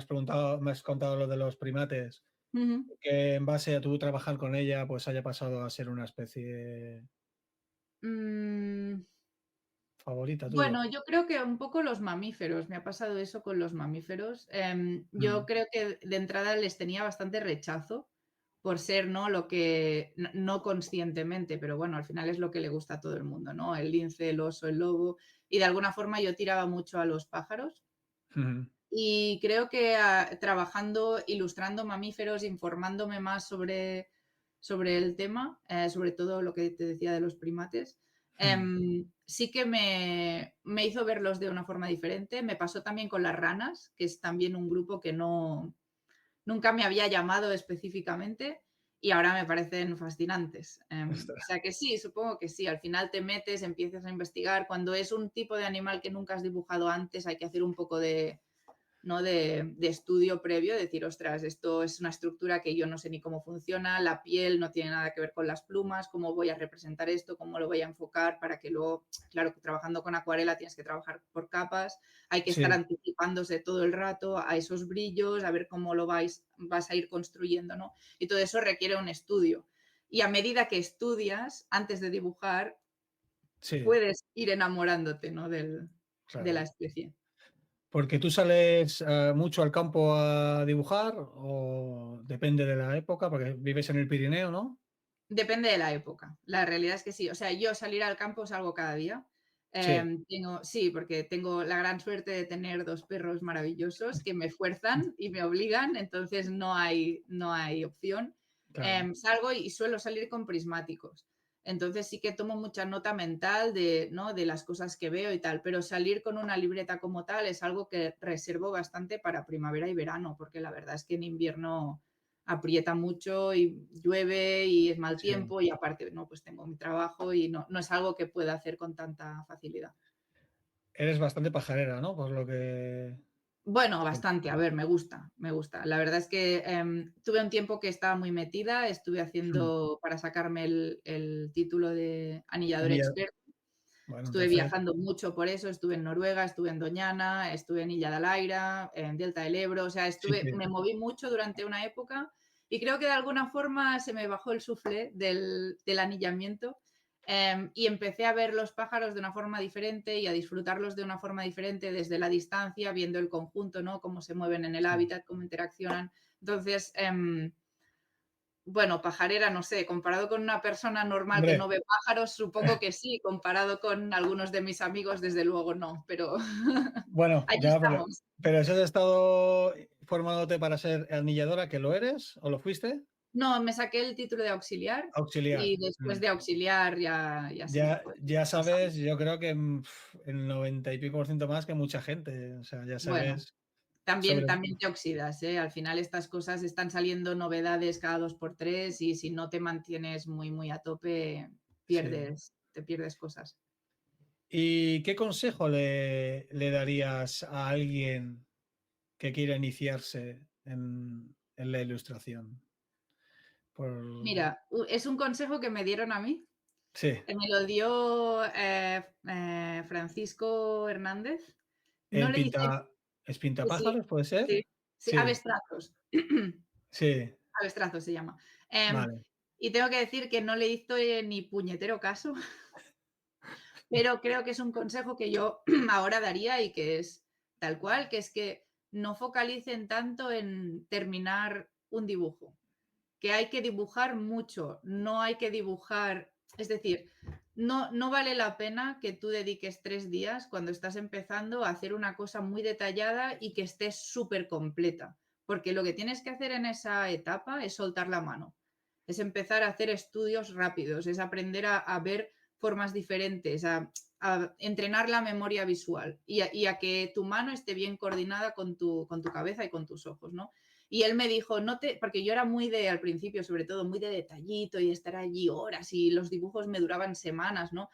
has contado lo de los primates, Ujú. que en base a tu trabajar con ella, pues haya pasado a ser una especie Mm, favorita tuya. bueno, yo creo que un poco los mamíferos, me ha pasado eso con los mamíferos. Yo Mm, creo que de entrada les tenía bastante rechazo por ser, ¿no? Lo que, no conscientemente, pero bueno, al final es lo que le gusta a todo el mundo, ¿no? El lince, el oso, el lobo. Y de alguna forma yo tiraba mucho a los pájaros. ujú, Y creo que trabajando, ilustrando mamíferos, informándome más sobre el tema, sobre todo lo que te decía de los primates, mm. sí que me hizo verlos de una forma diferente. Me pasó también con las ranas, que es también un grupo que nunca me había llamado específicamente y ahora me parecen fascinantes. O Ostras. sea que sí, supongo que sí. Al final te metes, empiezas a investigar. Cuando es un tipo de animal que nunca has dibujado antes, hay que hacer un poco de, ¿no? de estudio previo, decir, ostras, esto es una estructura que yo no sé ni cómo funciona, la piel no tiene nada que ver con las plumas, cómo voy a representar esto, cómo lo voy a enfocar para que luego, claro, que trabajando con acuarela tienes que trabajar por capas, hay que estar Sí, anticipándose todo el rato a esos brillos, a ver cómo lo vas a ir construyendo, ¿no? Y todo eso requiere un estudio. Y a medida que estudias, antes de dibujar, sí, puedes ir enamorándote, ¿no? De la claro. especie. ¿Porque tú sales mucho al campo a dibujar o depende de la época? Porque vives en el Pirineo, ¿no? Depende de la época. La realidad es que sí. O sea, yo salir al campo salgo cada día. Sí, Sí, porque tengo la gran suerte de tener 2 perros maravillosos que me fuerzan y me obligan, entonces no hay opción. claro. Salgo y suelo salir con prismáticos. Entonces sí que tomo mucha nota mental de, ¿no? de las cosas que veo y tal, pero salir con una libreta como tal es algo que reservo bastante para primavera y verano, porque la verdad es que en invierno aprieta mucho y llueve y es mal Sí. tiempo y aparte, no, pues tengo mi trabajo y no es algo que pueda hacer con tanta facilidad. Eres bastante pajarera, ¿no? Por lo que... Bueno, bastante, a ver, me gusta, me gusta. La verdad es que tuve un tiempo que estaba muy metida, estuve Mm. haciendo para sacarme el título de anillador Anilla- experto. Bueno, Estuve entonces, viajando mucho por eso, estuve en Noruega, estuve en Doñana, estuve en Illa de Alaira, en Delta del Ebro, o sea, sí, sí. me moví mucho durante una época y creo que de alguna forma se me bajó el suflé del anillamiento, y empecé a ver los pájaros de una forma diferente y a disfrutarlos de una forma diferente desde la distancia, viendo el conjunto, ¿no? Cómo se mueven en el Sí. hábitat, cómo interaccionan. Entonces, bueno, pajarera, no sé, comparado con una persona normal que Hombre, no ve pájaros, supongo que sí, comparado con algunos de mis amigos, desde luego no, pero bueno, aquí ya, estamos. pero ¿eso has estado formándote para ser anilladora, que lo eres o lo fuiste? No, me saqué el título de auxiliar Auxiliar. y después Mm. de auxiliar ya sí, Ya, pues ya pasamos. sabes, yo creo que el 90 y pico por ciento más que mucha gente. O sea, ya Bueno, sabes también sobre... también te oxidas, ¿eh? Al final estas cosas están saliendo novedades cada 2 por 3 y si no te mantienes muy, muy a tope, Sí. te pierdes cosas. ¿Y qué consejo le darías a alguien que quiera iniciarse en la ilustración? Por... Mira, es un consejo que me dieron a mí. Sí, Me lo dio, Francisco Hernández. No el le hice ¿es sí, sí, pintapájaros, puede ser? sí, sí, Sí, Aves Trazos. sí, Aves Trazos se llama. Em, vale. y tengo que decir que no le hice ni puñetero caso, pero creo que es un consejo que yo ahora daría y que es tal cual, que es que no focalicen tanto en terminar un dibujo. Que hay que dibujar mucho, no hay que dibujar, es decir, no vale la pena que tú dediques 3 días cuando estás empezando a hacer una cosa muy detallada y que esté súper completa, porque lo que tienes que hacer en esa etapa es soltar la mano, es empezar a hacer estudios rápidos, es aprender a ver formas diferentes, a entrenar la memoria visual y a que tu mano esté bien coordinada con tu cabeza y con tus ojos, ¿no? Y él me dijo, no te, porque yo era muy de, al principio, sobre todo, muy de detallito y estar allí horas y los dibujos me duraban semanas, ¿no?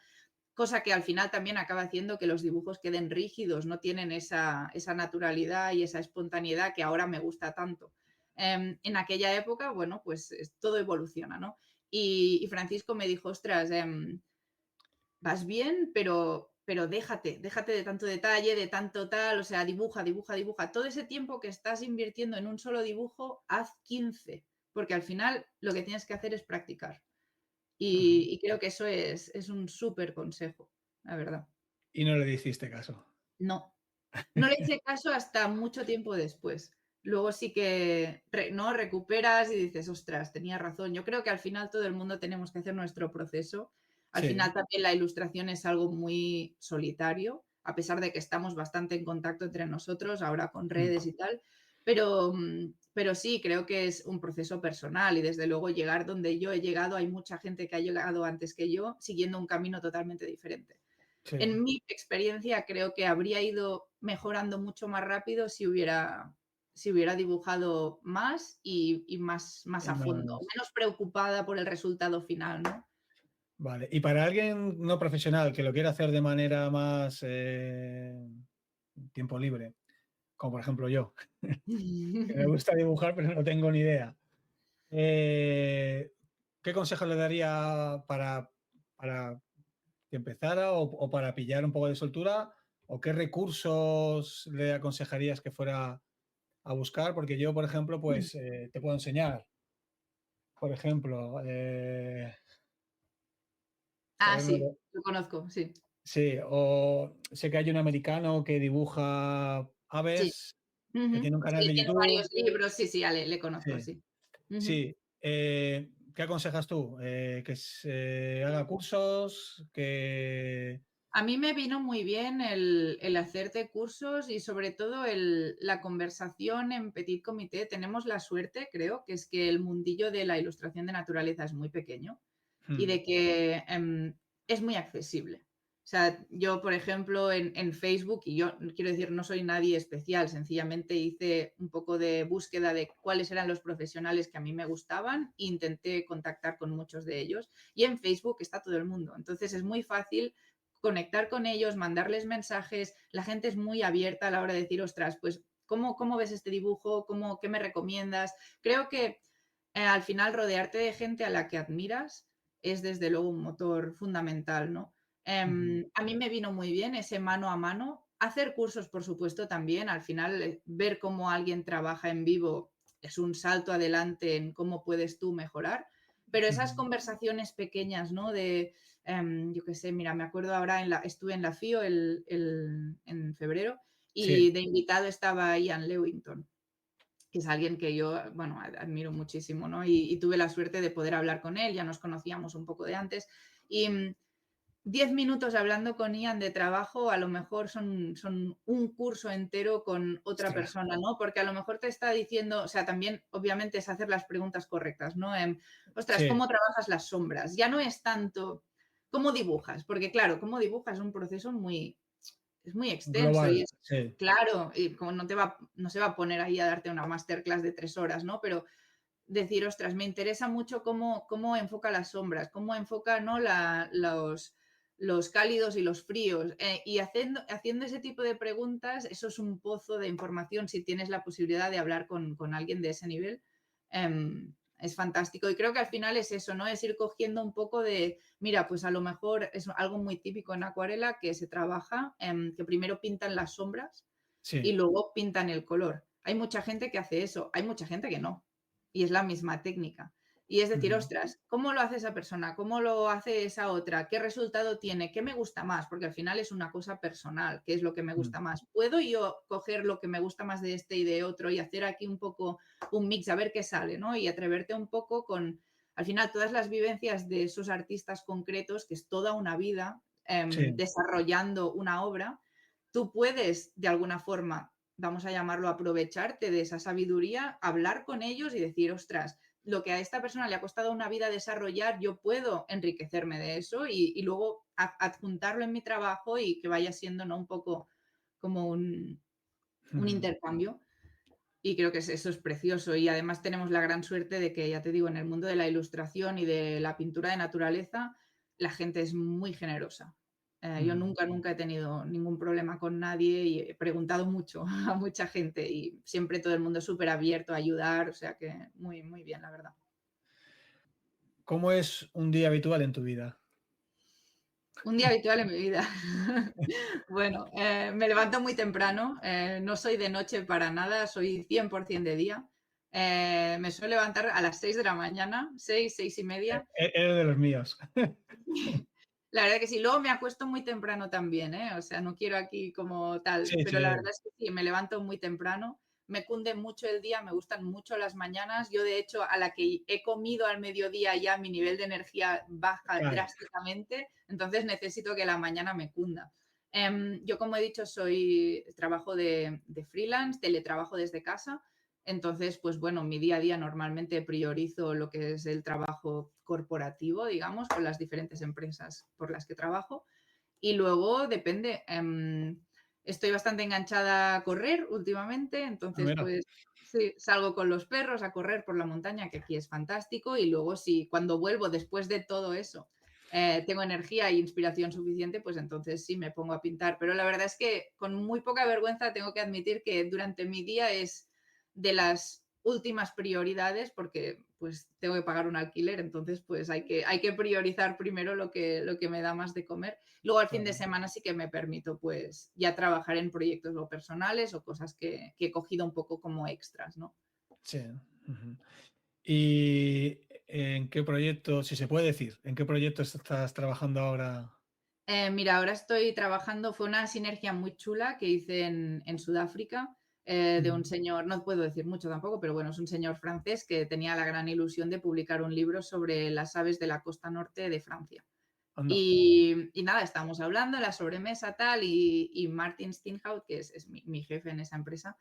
Cosa que al final también acaba haciendo que los dibujos queden rígidos, no tienen esa naturalidad y esa espontaneidad que ahora me gusta tanto. En aquella época, bueno, pues todo evoluciona, ¿no? Y Francisco me dijo, ostras, vas bien, pero pero déjate de tanto detalle, de tanto tal, o sea, dibuja. Todo ese tiempo que estás invirtiendo en un solo dibujo, haz 15, porque al final lo que tienes que hacer es practicar. Y creo que eso es un súper consejo, la verdad. Y no le hiciste caso. No, no le hice caso hasta mucho tiempo después. Luego sí que ¿no? Recuperas y dices, ostras, tenía razón. Yo creo que al final todo el mundo tenemos que hacer nuestro proceso. Al final Sí, también la ilustración es algo muy solitario, a pesar de que estamos bastante en contacto entre nosotros, ahora con redes y tal. Pero sí, creo que es un proceso personal y desde luego llegar donde yo he llegado, hay mucha gente que ha llegado antes que yo, siguiendo un camino totalmente diferente. sí. En mi experiencia creo que habría ido mejorando mucho más rápido si hubiera dibujado más y más Y a fondo, más. menos preocupada por el resultado final, ¿no? Vale. Y para alguien no profesional que lo quiera hacer de manera más tiempo libre, como por ejemplo yo, que me gusta dibujar pero no tengo ni idea. ¿Qué consejo le daría para que empezara o para pillar un poco de soltura? ¿O qué recursos le aconsejarías que fuera a buscar? Porque yo, por ejemplo, pues te puedo enseñar. Por ejemplo, a Ah, ver, no sí, lo conozco, sí. sí, o sé que hay un americano que dibuja Sí. aves, que Ujú. tiene un canal Sí, de tiene varios YouTube. libros, sí, ya le conozco, Sí, sí. Ujú. sí. ¿Qué aconsejas tú? ¿Que se haga cursos? ¿Que A mí me vino muy bien el hacerte cursos y sobre todo la conversación en petit comité. Tenemos la suerte, creo, que es que el mundillo de la ilustración de naturaleza es muy pequeño y hmm, de que es muy accesible. O sea, yo, por ejemplo, en Facebook, y yo quiero decir, no soy nadie especial, sencillamente hice un poco de búsqueda de cuáles eran los profesionales que a mí me gustaban e intenté contactar con muchos de ellos. Y en Facebook está todo el mundo. Entonces es muy fácil conectar con ellos, mandarles mensajes. La gente es muy abierta a la hora de decir, ostras, pues, ¿cómo ves este dibujo? ¿Qué me recomiendas? Creo que al final rodearte de gente a la que admiras es desde luego un motor fundamental, ¿no? ujú, A mí me vino muy bien ese mano a mano. Hacer cursos, por supuesto, también. Al final, ver cómo alguien trabaja en vivo es un salto adelante en cómo puedes tú mejorar. Pero esas ujú. conversaciones pequeñas, ¿no? Yo qué sé, mira, me acuerdo ahora, estuve en la FIO en febrero y Sí, de invitado estaba Ian Lewington, que es alguien que yo, bueno, admiro muchísimo, ¿no? Y tuve la suerte de poder hablar con él, ya nos conocíamos un poco de antes. Y 10 minutos hablando con Ian de trabajo, a lo mejor son un curso entero con otra ostras, persona, ¿no? Porque a lo mejor te está diciendo, o sea, también obviamente es hacer las preguntas correctas, ¿no? Ostras, sí, ¿cómo trabajas las sombras? Ya no es tanto cómo dibujas, porque claro, cómo dibujas es un proceso es muy extenso y global, es sí, claro, y como no se va a poner ahí a darte una masterclass de 3 horas, ¿no? Pero decir, ostras, me interesa mucho cómo enfoca las sombras, cómo enfoca, ¿no? Los cálidos y los fríos. Y haciendo ese tipo de preguntas, eso es un pozo de información si tienes la posibilidad de hablar con alguien de ese nivel. Es fantástico. Y creo que al final es eso, ¿no? Es ir cogiendo un poco de, mira, pues a lo mejor es algo muy típico en acuarela que se trabaja, que primero pintan las sombras y sí, luego pintan el color. Hay mucha gente que hace eso, hay mucha gente que no. Y es la misma técnica. Y es decir, ujú, ostras, ¿cómo lo hace esa persona? ¿Cómo lo hace esa otra? ¿Qué resultado tiene? ¿Qué me gusta más? Porque al final es una cosa personal, ¿qué es lo que me mm, gusta más? ¿Puedo yo coger lo que me gusta más de este y de otro y hacer aquí un poco un mix a ver qué sale, ¿no? Y atreverte un poco con, al final, todas las vivencias de esos artistas concretos, que es toda una vida sí, desarrollando una obra, tú puedes de alguna forma, vamos a llamarlo, aprovecharte de esa sabiduría, hablar con ellos y decir, ostras, lo que a esta persona le ha costado una vida desarrollar, yo puedo enriquecerme de eso y luego adjuntarlo en mi trabajo y que vaya siendo, ¿no? Un poco como un ujú. intercambio. Y creo que eso es precioso. Y además tenemos la gran suerte de que, ya te digo, en el mundo de la ilustración y de la pintura de naturaleza, la gente es muy generosa. Yo Mm. nunca he tenido ningún problema con nadie y he preguntado mucho a mucha gente y siempre todo el mundo es súper abierto a ayudar, o sea que muy, muy bien, la verdad. ¿Cómo es un día habitual en tu vida? Un día habitual en mi vida. Bueno, me levanto muy temprano, no soy de noche para nada, soy 100% de día. Me suelo levantar a las 6 de la mañana, 6, 6:30. Eres de los míos. La verdad que sí. Luego me acuesto muy temprano también, ¿eh? O sea, no quiero aquí como tal, Sí, pero la sí. verdad es que sí, me levanto muy temprano, me cunde mucho el día, me gustan mucho las mañanas. Yo, de hecho, a la que he comido al mediodía ya mi nivel de energía baja Cae. drásticamente, entonces necesito que la mañana me cunda. Yo, como he dicho, trabajo de freelance, teletrabajo desde casa. Entonces, pues bueno, mi día a día normalmente priorizo lo que es el trabajo corporativo, digamos, con las diferentes empresas por las que trabajo. Y luego depende, estoy bastante enganchada a correr últimamente, Ah, entonces mira. pues sí, salgo con los perros a correr por la montaña, que aquí es fantástico, y luego sí, cuando vuelvo después de todo eso, tengo energía e inspiración suficiente, pues entonces sí me pongo a pintar. Pero la verdad es que con muy poca vergüenza tengo que admitir que durante mi día es de las últimas prioridades porque pues tengo que pagar un alquiler, entonces pues hay que priorizar primero lo que me da más de comer. Luego al fin de Claro. semana sí que me permito pues ya trabajar en proyectos o personales o cosas que he cogido un poco como extras, ¿no? Sí. Ujú. ¿Y en qué proyecto, si se puede decir, en qué proyecto estás trabajando ahora? Mira, ahora estoy trabajando, fue una sinergia muy chula que hice en Sudáfrica, de un Ujú. señor, no puedo decir mucho tampoco, pero bueno, es un señor francés que tenía la gran ilusión de publicar un libro sobre las aves de la costa norte de Francia. Anda. Y nada, estábamos hablando en la sobremesa tal, y Martin Steinhaut, que es mi jefe en esa empresa,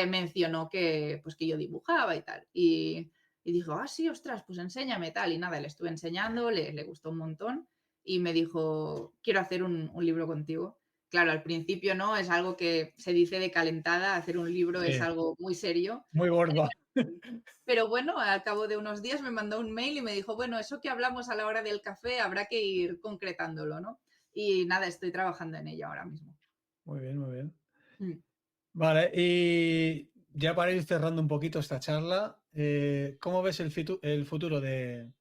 mencionó pues, que yo dibujaba y tal. Y dijo, ah, sí, ostras, pues enséñame tal. Y nada, le estuve enseñando, le gustó un montón y me dijo, quiero hacer un libro contigo. Claro, al principio no, es algo que se dice de calentada, hacer un libro es Sí, algo muy serio. muy gordo. Pero bueno, al cabo de unos días me mandó un mail y me dijo, bueno, eso que hablamos a la hora del café habrá que ir concretándolo, ¿no? Y nada, estoy trabajando en ello ahora mismo. Muy bien, muy bien. Mm. Vale, y ya para ir cerrando un poquito esta charla, ¿cómo ves el futuro de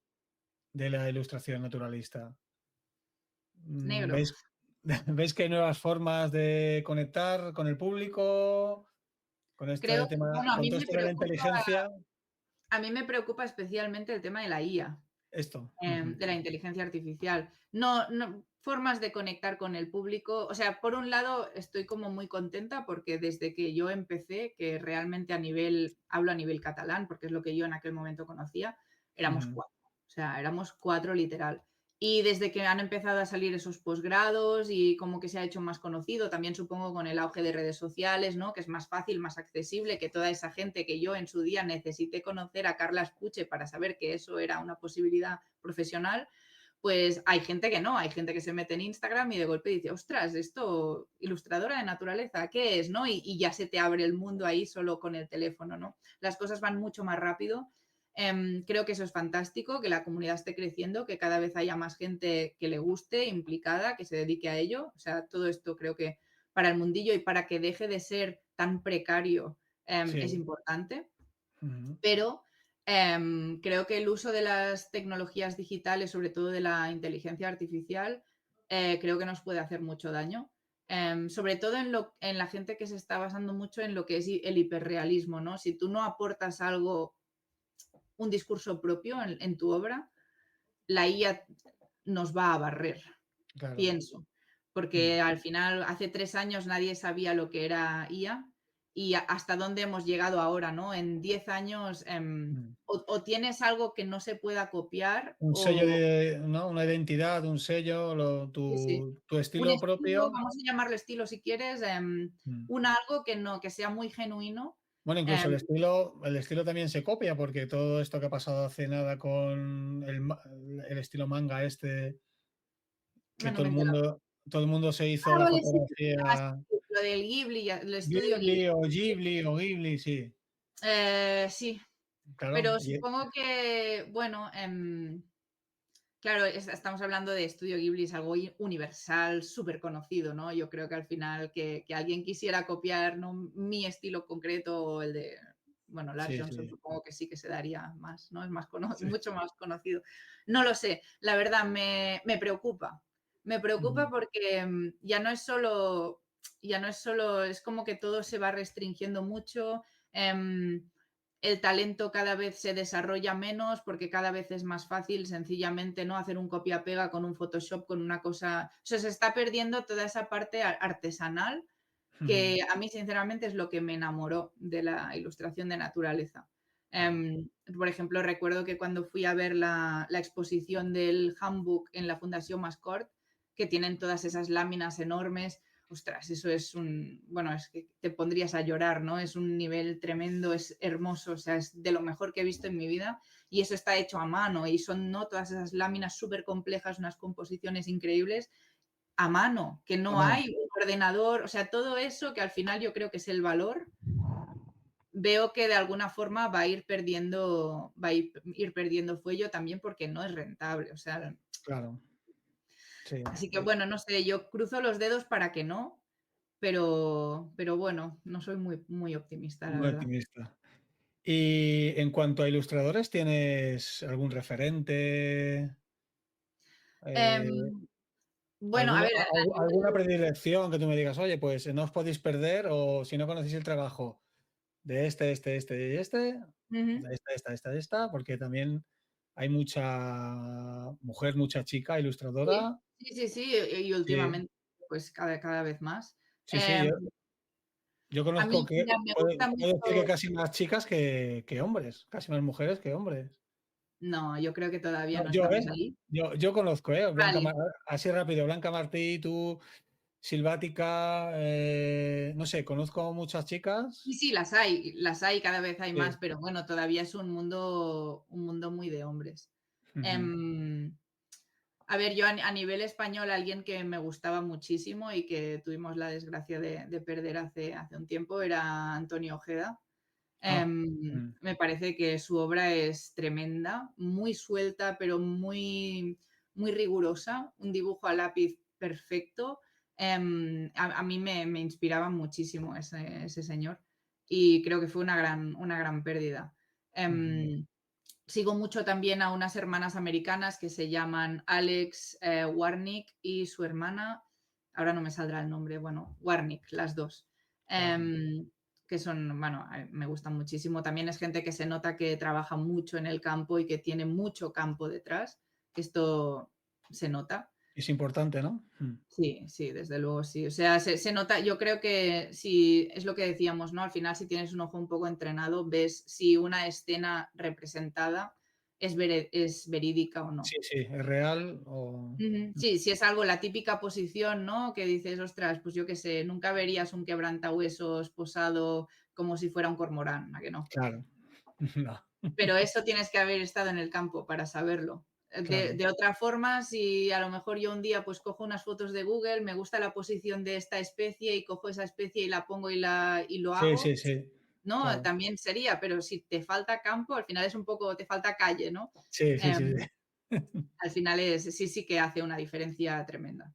la ilustración naturalista? Negro. ¿Ves, ves que hay nuevas formas de conectar con el público, con este Creo, tema, bueno, con todo esto de la inteligencia? a mí me preocupa especialmente el tema de la IA. Esto. Ujú, De la inteligencia artificial. No, no, formas de conectar con el público. O sea, por un lado estoy como muy contenta porque desde que yo empecé, que realmente hablo a nivel catalán, porque es lo que yo en aquel momento conocía, éramos ujú. 4. O sea, éramos 4 literal. Y desde que han empezado a salir esos posgrados y como que se ha hecho más conocido, también supongo con el auge de redes sociales, ¿no? Que es más fácil, más accesible, que toda esa gente que yo en su día necesité conocer a Carla Escuche para saber que eso era una posibilidad profesional, pues hay gente que no, hay gente que se mete en Instagram y de golpe dice, ostras, esto, ilustradora de naturaleza, ¿qué es? ¿No? Y ya se te abre el mundo ahí solo con el teléfono, ¿no? Las cosas van mucho más rápido. Creo que eso es fantástico, que la comunidad esté creciendo, que cada vez haya más gente que le guste, implicada, que se dedique a ello. O sea, todo esto creo que para el mundillo y para que deje de ser tan precario es Sí. importante. Ujú. Pero creo que el uso de las tecnologías digitales, sobre todo de la inteligencia artificial, creo que nos puede hacer mucho daño. Sobre todo en la gente que se está basando mucho en lo que es el hiperrealismo, ¿no? Si tú no aportas algo, un discurso propio en tu obra, la IA nos va a barrer, Claro. pienso. Mm, Porque al final, hace 3 años nadie sabía lo que era IA y hasta dónde hemos llegado ahora, ¿no? En 10 años, mm. o tienes algo que no se pueda copiar Un sello o de, ¿no? Una identidad, un sello, sí, sí. tu Un estilo estilo, propio. vamos a llamarlo estilo si quieres, Mm. un algo que sea muy genuino, Bueno, incluso em, el estilo también se copia, porque todo esto que ha pasado hace nada con el estilo manga este, que bueno, me he enterado. todo el mundo se hizo la Vale, sí, fotografía lo del Ghibli, el estudio Ghibli Ghibli. o Ghibli o Ghibli, sí, Sí, claro. pero supongo que, bueno, claro, estamos hablando de Estudio Ghibli, es algo universal, súper conocido, ¿no? Yo creo que al final que alguien quisiera copiar, ¿no?, mi estilo concreto o el de, bueno, Lars Sí, Johnson sí, supongo que sí que se daría más, ¿no? Es más sí. mucho más conocido. No lo sé, la verdad me preocupa. Me preocupa porque ya no es solo, es como que todo se va restringiendo mucho. El talento cada vez se desarrolla menos porque cada vez es más fácil sencillamente no hacer un copia-pega con un Photoshop, con una cosa. O sea, se está perdiendo toda esa parte artesanal que a mí sinceramente es lo que me enamoró de la ilustración de naturaleza. Por ejemplo, recuerdo que cuando fui a ver la exposición del Handbook en la Fundación Mascort, que tienen todas esas láminas enormes, ostras, eso es bueno, es que te pondrías a llorar, ¿no? Es un nivel tremendo, es hermoso, o sea, es de lo mejor que he visto en mi vida y eso está hecho a mano y son, ¿no? Todas esas láminas súper complejas, unas composiciones increíbles a mano, que no hay un ordenador, o sea, todo eso que al final yo creo que es el valor, veo que de alguna forma va a ir perdiendo fuello también porque no es rentable, o sea. Claro. Sí. Así que bueno, no sé, yo cruzo los dedos para que no, pero bueno, no soy muy optimista, la Muy verdad. optimista. Y en cuanto a ilustradores, ¿tienes algún referente? Em, Eh, bueno, a ver, ¿Alguna predilección que tú me digas, oye, pues no os podéis perder o si no conocéis el trabajo de este, ujú, de esta, porque también hay mucha mujer, mucha chica sí, ilustradora. sí, y Sí, últimamente, pues cada vez más. sí, Em, yo a conozco mí, que mira, me gusta puedo decir que mucho. casi más chicas que hombres, casi más mujeres que hombres. No, yo creo que todavía No, no estamos ¿eh? ahí. Yo conozco, Blanca Vale. así rápido, Blanca Martí, tú, Silvática, no sé, conozco muchas Sí, chicas. sí, las hay, cada vez hay más, Sí. pero bueno, todavía es un mundo muy de hombres. Ujú. Em, a ver, yo a nivel español, alguien que me gustaba muchísimo y que tuvimos la desgracia de perder hace un tiempo era Antonio Ojeda. Ah, mm, Me parece que su obra es tremenda, muy suelta, pero muy rigurosa, un dibujo a lápiz perfecto. A mí me inspiraba muchísimo ese señor y creo que fue una gran pérdida. ujú. Sigo mucho también a unas hermanas americanas que se llaman Alex Warnick y su hermana, ahora no me saldrá el nombre, bueno, Warnick, las dos. Guarni. Que son, bueno, me gustan muchísimo. También es gente que se nota que trabaja mucho en el campo y que tiene mucho campo detrás, que esto se nota. Es importante, ¿no? Sí, sí, desde luego sí. O sea, se nota, yo creo que si es lo que decíamos, ¿no? Al final, si tienes un ojo un poco entrenado, ves si una escena representada es verídica o no. Sí, sí, es real o Ujú. Sí, si es algo, la típica posición, ¿no? Que dices, ostras, pues yo qué sé, nunca verías un quebrantahuesos posado como si fuera un cormorán, ¿a que no? claro. No, Pero eso tienes que haber estado en el campo para saberlo. claro. De otra forma, si a lo mejor yo un día pues cojo unas fotos de Google, me gusta la posición de esta especie y cojo esa especie y la pongo y lo Sí, hago, sí, sí, ¿no? claro. También sería, pero si te falta campo, al final es un poco, te falta calle, ¿no? Sí, sí, sí, Em, sí. al final sí que hace una diferencia tremenda.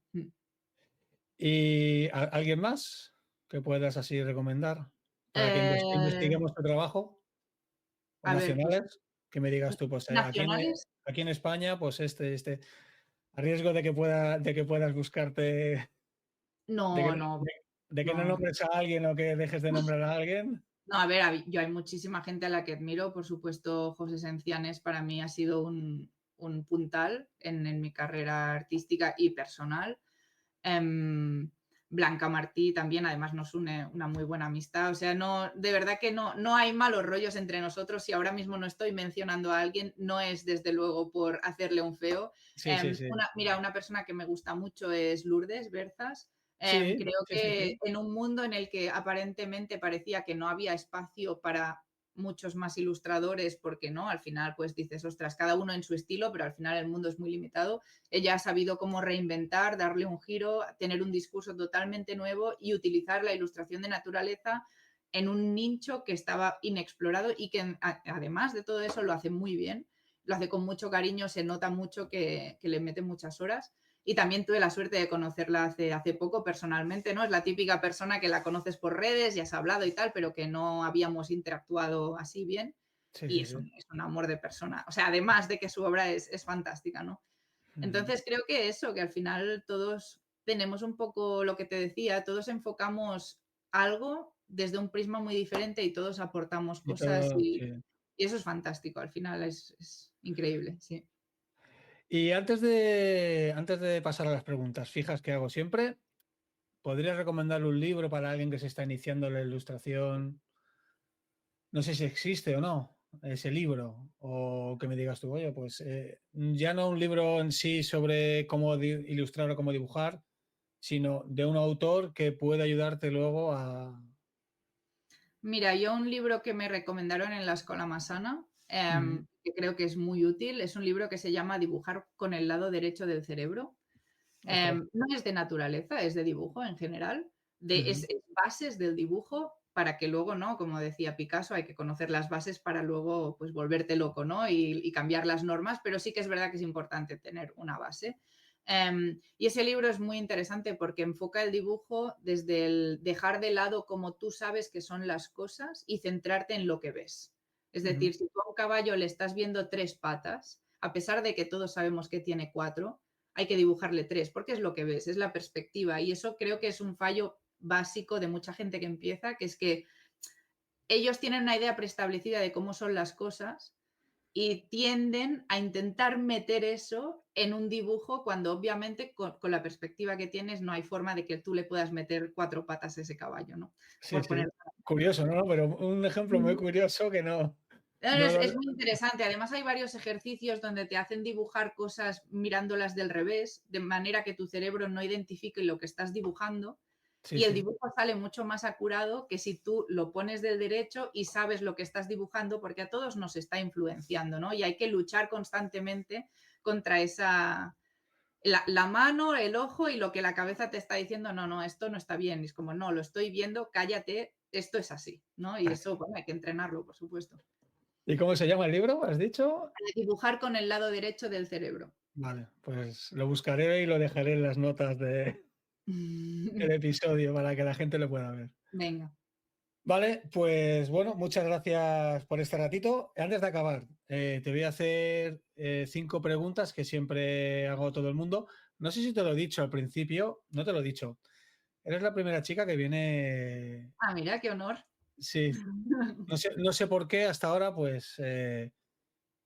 ¿Y alguien más que puedas así recomendar para que Eh, investiguemos tu trabajo? ¿O a ver, pues nacionales? Que me digas tú, pues nacionales, aquí en España, pues a riesgo de que puedas buscarte, de que, no, no, de que no no. nombres a alguien o que dejes de nombrar a alguien. No, a ver, yo hay muchísima gente a la que admiro, por supuesto, José Sencianes para mí ha sido un puntal en mi carrera artística y personal. Em, Blanca Martí también, además nos une una muy buena amistad. O sea, no, de verdad que no hay malos rollos entre nosotros. Si ahora mismo no estoy mencionando a alguien, no es desde luego por hacerle un feo. Sí, sí, sí. Mira, una persona que me gusta mucho es Lourdes Berzas. Sí, Creo sí, sí, que sí. en un mundo en el que aparentemente parecía que no había espacio para muchos más ilustradores, porque no, al final pues dices, ostras, cada uno en su estilo, pero al final el mundo es muy limitado. Ella ha sabido cómo reinventar, darle un giro, tener un discurso totalmente nuevo y utilizar la ilustración de naturaleza en un nicho que estaba inexplorado y que además de todo eso lo hace muy bien, lo hace con mucho cariño, se nota mucho que le mete muchas horas. Y también tuve la suerte de conocerla hace poco personalmente, ¿no? Es la típica persona que la conoces por redes y has hablado y tal, pero que no habíamos interactuado así bien. Sí, Y sí, sí. es un amor de persona. O sea, además de que su obra es fantástica, ¿no? Entonces creo que eso, que al final todos tenemos un poco lo que te decía, todos enfocamos algo desde un prisma muy diferente y todos aportamos Y cosas todo, sí. y eso es fantástico, al final es increíble, sí. Y antes de pasar a las preguntas fijas que hago siempre, ¿podrías recomendarle un libro para alguien que se está iniciando en la ilustración? No sé si existe o no ese libro, o que me digas tú, oye, pues ya no un libro en sí sobre cómo ilustrar o cómo dibujar, sino de un autor que puede ayudarte luego a... Mira, yo un libro que me recomendaron en la Escuela Masana, Ujú, que creo que es muy útil, es un libro que se llama Dibujar con el lado derecho del cerebro. ostras, No es de naturaleza, es de dibujo en general, ujú, es bases del dibujo para que luego, ¿no? Como decía Picasso, hay que conocer las bases para luego, pues, volverte loco, ¿no? Y cambiar las normas, pero sí que es verdad que es importante tener una base. Y ese libro es muy interesante porque enfoca el dibujo desde el dejar de lado como tú sabes que son las cosas y centrarte en lo que ves. Es ujú. decir, si tú a un caballo le estás viendo 3 patas, a pesar de que todos sabemos que tiene 4, hay que dibujarle 3, porque es lo que ves, es la perspectiva. Y eso creo que es un fallo básico de mucha gente que empieza, que es que ellos tienen una idea preestablecida de cómo son las cosas y tienden a intentar meter eso en un dibujo cuando obviamente con la perspectiva que tienes no hay forma de que tú le puedas meter 4 patas a ese caballo, ¿no? Sí, Por poner sí. Curioso, ¿no? Pero un ejemplo muy curioso que no... no Es muy interesante. Además, hay varios ejercicios donde te hacen dibujar cosas mirándolas del revés, de manera que tu cerebro no identifique lo que estás dibujando. Sí, Y el sí. dibujo sale mucho más acurado que si tú lo pones del derecho y sabes lo que estás dibujando, porque a todos nos está influenciando, ¿no? Y hay que luchar constantemente contra esa... La mano, el ojo y lo que la cabeza te está diciendo, no, no, esto no está bien. Y es como, no, lo estoy viendo, cállate, esto es así, ¿no? Y eso, bueno, hay que entrenarlo, por supuesto. ¿Y cómo se llama el libro, has dicho? Dibujar con el lado derecho del cerebro. Vale, pues lo buscaré y lo dejaré en las notas del episodio para que la gente lo pueda ver. Venga. Vale, pues bueno, muchas gracias por este ratito. Antes de acabar, te voy a hacer 5 preguntas que siempre hago a todo el mundo. No sé si te lo he dicho al principio, no te lo he dicho. Eres la primera chica que viene. Ah, mira, qué honor. Sí, no sé por qué hasta ahora, pues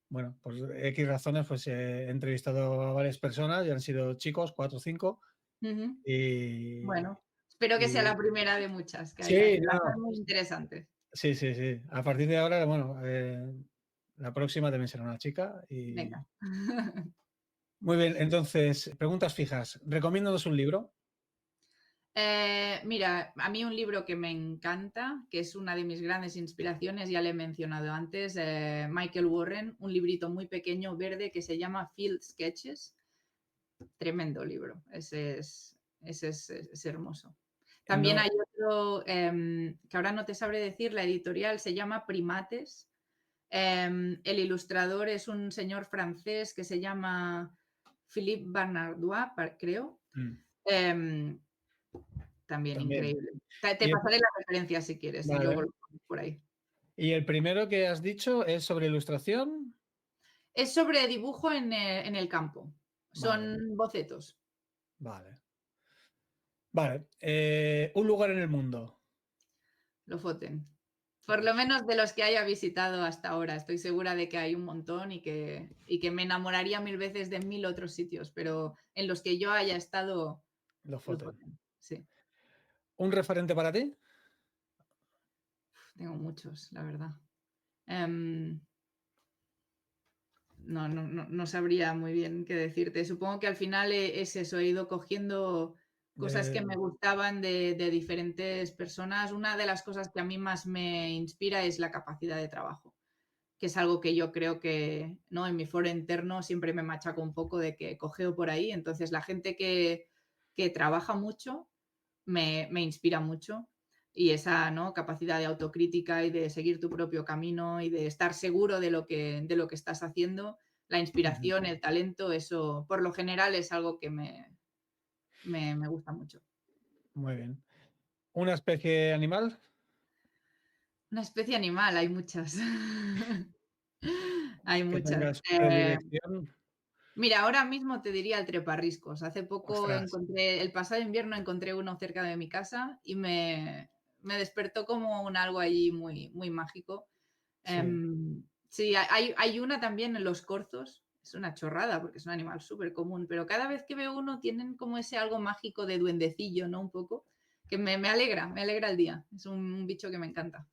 bueno, por X razones, pues he entrevistado a varias personas y han sido chicos, 4 o 5. Ujú. Y, Bueno, espero que sea y la primera de muchas que haya, sí, que va a ser no, muy interesante. sí, sí, sí. A partir de ahora, bueno, la próxima también será una chica. Y Venga. muy bien, entonces, preguntas fijas. Recomiéndanos un libro. Mira, a mí un libro que me encanta, que es una de mis grandes inspiraciones, ya le he mencionado antes, Michael Warren, un librito muy pequeño, verde, que se llama Field Sketches. Tremendo libro, es hermoso. También No, hay otro que ahora no te sabré decir, la editorial se llama Primates. El ilustrador es un señor francés que se llama Philippe Barnardois, creo. mm, Em, también también. increíble. Te Y el, pasaré la referencia si quieres y luego vale. lo pones por ahí. Y el primero que has dicho es sobre ilustración. Es sobre dibujo en el campo. Vale, Son bocetos. vale. Vale. Un lugar en el mundo. Lofoten. Por lo menos de los que haya visitado hasta ahora. Estoy segura de que hay un montón y que me enamoraría 1000 veces de 1000 otros sitios, pero en los que yo haya estado, Lofoten. Lofoten. Sí, ¿Un referente para ti? tengo muchos, la verdad. Em, no sabría muy bien qué decirte. Supongo que al final es eso, he ido cogiendo cosas que me De gustaban de diferentes personas. Una de las cosas que a mí más me inspira es la capacidad de trabajo, que es algo que yo creo que, ¿no? En mi foro interno siempre me machaco un poco de que cojeo por ahí. Entonces, la gente que trabaja mucho me inspira mucho. Y esa, ¿no? Capacidad de autocrítica y de seguir tu propio camino y de estar seguro de lo que estás haciendo, la Ujú. inspiración, el talento, eso por lo general es algo que me gusta mucho. Muy bien. ¿Una especie animal? Una especie animal, hay muchas. Hay Que muchas. tengas predilección. Mira, ahora mismo te diría el treparriscos. Hace poco Ostras. el pasado invierno encontré uno cerca de mi casa y me despertó como un algo allí muy, muy mágico. Sí. Sí, hay una también en los corzos. Es una chorrada porque es un animal súper común, pero cada vez que veo uno tienen como ese algo mágico de duendecillo, ¿no? Un poco, que me alegra el día. Es un bicho que me encanta.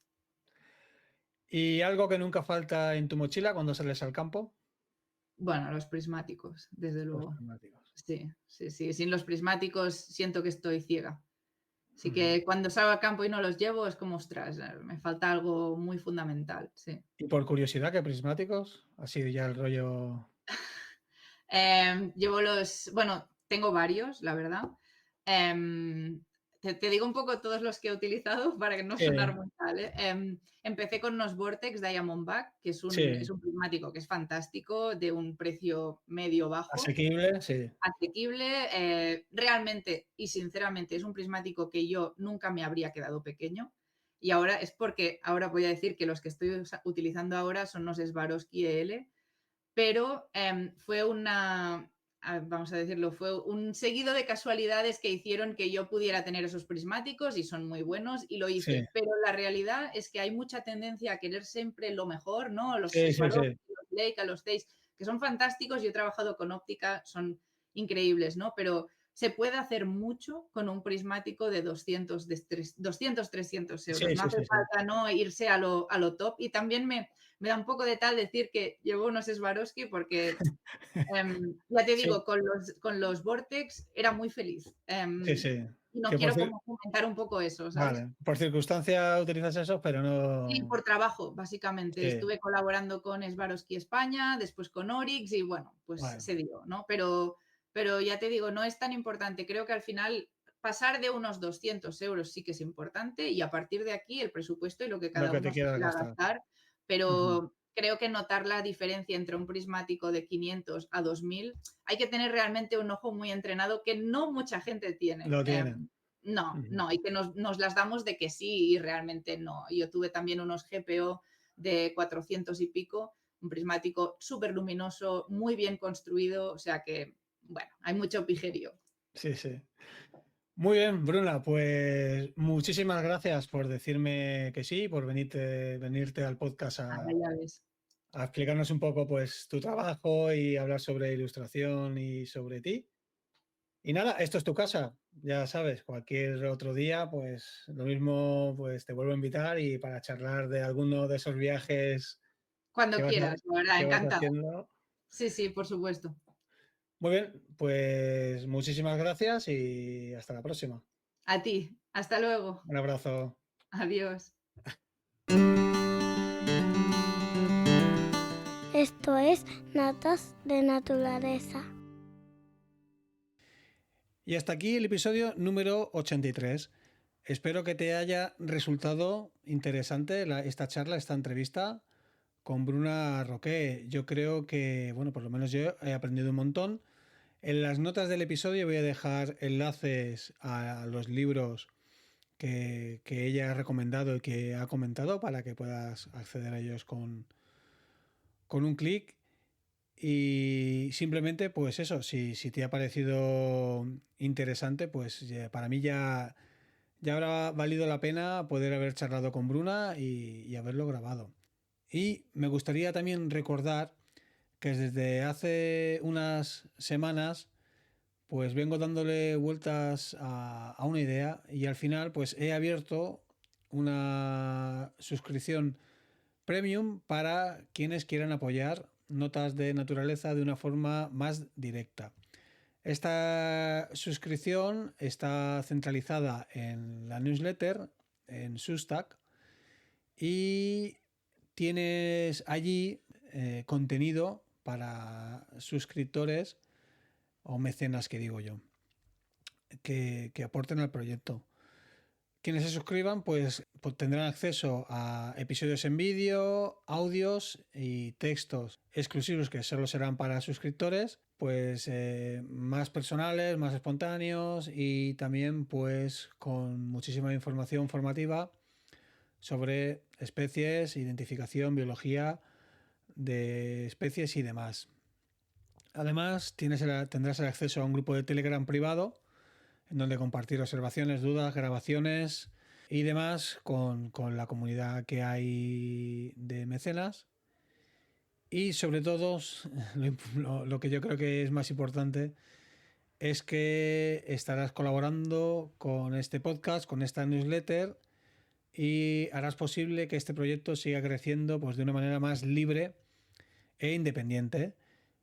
¿Y algo que nunca falta en tu mochila cuando sales al campo? Bueno, los prismáticos, desde Los luego. neumáticos. Sí, sí, sí. Sin los prismáticos siento que estoy ciega. Así Ujú. que cuando salgo al campo y no los llevo es como, ostras, me falta algo muy fundamental, sí. Y por curiosidad, ¿qué prismáticos? Ha sido ya el rollo. Bueno, tengo varios, la verdad. Em, te digo un poco todos los que he utilizado para que no Sí, sonar muy tal, ¿eh? Empecé con unos Vortex Diamondback, que es sí. un prismático que es fantástico, de un precio medio-bajo, Asequible, sí. asequible. Realmente y sinceramente es un prismático que yo nunca me habría quedado pequeño. Y ahora es porque, ahora voy a decir que los que estoy utilizando ahora son los Swarovski EL, pero vamos a decirlo, fue un seguido de casualidades que hicieron que yo pudiera tener esos prismáticos y son muy buenos y lo Sí, hice. Pero la realidad es que hay mucha tendencia a querer siempre lo mejor, ¿no? Los sí, sí, Swarovski, sí. los Leica, los Zeiss, que son fantásticos. Yo he trabajado con óptica, son increíbles, ¿no? Pero se puede hacer mucho con un prismático de 200, 300 Sí, euros. No sí, hace sí, sí. falta, ¿no?, irse a lo top. Y también me da un poco de tal decir que llevo unos Swarovski porque, ya te Sí, digo, con los Vortex era muy feliz. sí, sí. Y no Que por quiero como fomentar un poco eso, ¿sabes? vale, por circunstancia utilizas eso, pero Sí, no. por trabajo, básicamente. Sí, Estuve colaborando con Swarovski España, después con Oryx y bueno, pues bueno, se dio, ¿no? Pero ya te digo, no es tan importante. Creo que al final pasar de unos 200 euros sí que es importante y a partir de aquí el presupuesto y lo que lo cada que te uno se quieras quiera gastar. gastar, Ujú. pero creo que notar la diferencia entre un prismático de 500 a 2000 hay que tener realmente un ojo muy entrenado que no mucha gente tiene. Lo tienen. No, Ujú. no, y que nos las damos de que sí y realmente no. Yo tuve también unos GPO de 400 y pico, un prismático súper luminoso, muy bien construido, o sea que, bueno, hay mucho pijerío. Sí, sí. Muy bien, Bruna, pues muchísimas gracias por decirme que sí, por venirte al podcast Nada, ya ves. a explicarnos un poco pues tu trabajo y hablar sobre ilustración y sobre ti. Y nada, esto es tu casa, ya sabes, cualquier otro día, pues lo mismo, pues te vuelvo a invitar y para charlar de alguno de esos viajes Cuando que vas, quieras, la verdad, que vas encantada. haciendo. Sí, sí, por supuesto. Muy bien, pues muchísimas gracias y hasta la próxima. A ti. Hasta luego. Un abrazo. Adiós. Esto es Notas de Naturaleza. Y hasta aquí el episodio número 83. Espero que te haya resultado interesante esta charla, esta entrevista con Bruna Roqué. Yo creo que, bueno, por lo menos yo he aprendido un montón. En las notas del episodio voy a dejar enlaces a los libros que ella ha recomendado y que ha comentado para que puedas acceder a ellos con un clic. Y simplemente, pues eso, si te ha parecido interesante, pues para mí ya habrá valido la pena poder haber charlado con Bruna y haberlo grabado. Y me gustaría también recordar que desde hace unas semanas pues vengo dándole vueltas a una idea y al final pues he abierto una suscripción premium para quienes quieran apoyar Notas de Naturaleza de una forma más directa. Esta suscripción está centralizada en la newsletter, en Substack, y tienes allí contenido para suscriptores o mecenas, que digo yo, que aporten al proyecto. Quienes se suscriban pues tendrán acceso a episodios en vídeo, audios y textos exclusivos que solo serán para suscriptores, pues más personales, más espontáneos y también pues con muchísima información formativa sobre especies, identificación, biología de especies y demás. Además, tendrás el acceso a un grupo de Telegram privado en donde compartir observaciones, dudas, grabaciones y demás con la comunidad que hay de mecenas. Y sobre todo, lo que yo creo que es más importante es que estarás colaborando con este podcast, con esta newsletter, y harás posible que este proyecto siga creciendo pues, de una manera más libre e independiente.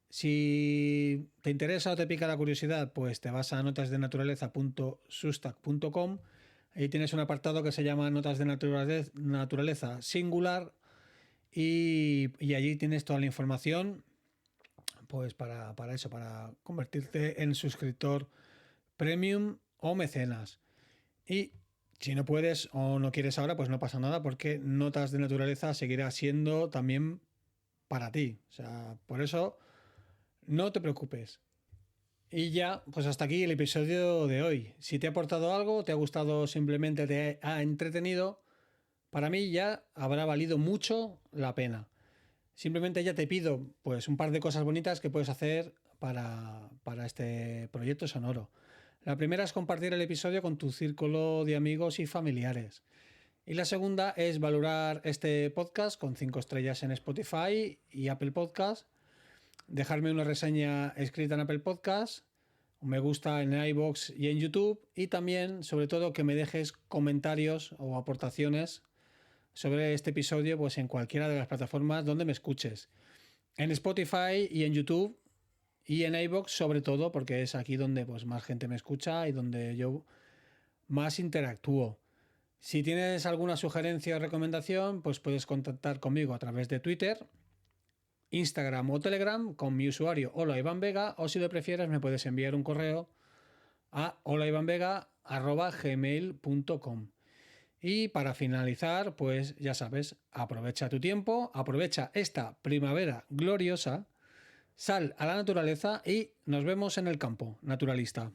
Si te interesa o te pica la curiosidad, pues te vas a notasdenaturaleza.substack.com. Ahí tienes un apartado que se llama Notas de Naturaleza Singular y allí tienes toda la información pues para eso, para convertirte en suscriptor premium o mecenas. Y si no puedes o no quieres ahora, pues no pasa nada, porque Notas de Naturaleza seguirá siendo también para ti. O sea, por eso no te preocupes. Y ya, pues hasta aquí el episodio de hoy. Si te ha aportado algo, te ha gustado, simplemente te ha entretenido, para mí ya habrá valido mucho la pena. Simplemente ya te pido pues un par de cosas bonitas que puedes hacer para este proyecto sonoro. La primera es compartir el episodio con tu círculo de amigos y familiares. Y la segunda es valorar este podcast con 5 estrellas en Spotify y Apple Podcast. Dejarme una reseña escrita en Apple Podcast, un me gusta en iVoox y en YouTube. Y también, sobre todo, que me dejes comentarios o aportaciones sobre este episodio pues en cualquiera de las plataformas donde me escuches. En Spotify y en YouTube y en iVoox sobre todo, porque es aquí donde pues más gente me escucha y donde yo más interactúo. Si tienes alguna sugerencia o recomendación, pues puedes contactar conmigo a través de Twitter, Instagram o Telegram con mi usuario Hola Iván Vega, o si lo prefieres me puedes enviar un correo a holaivanvega@gmail.com. Y para finalizar, pues ya sabes, aprovecha tu tiempo, aprovecha esta primavera gloriosa, sal a la naturaleza y nos vemos en el campo, naturalista.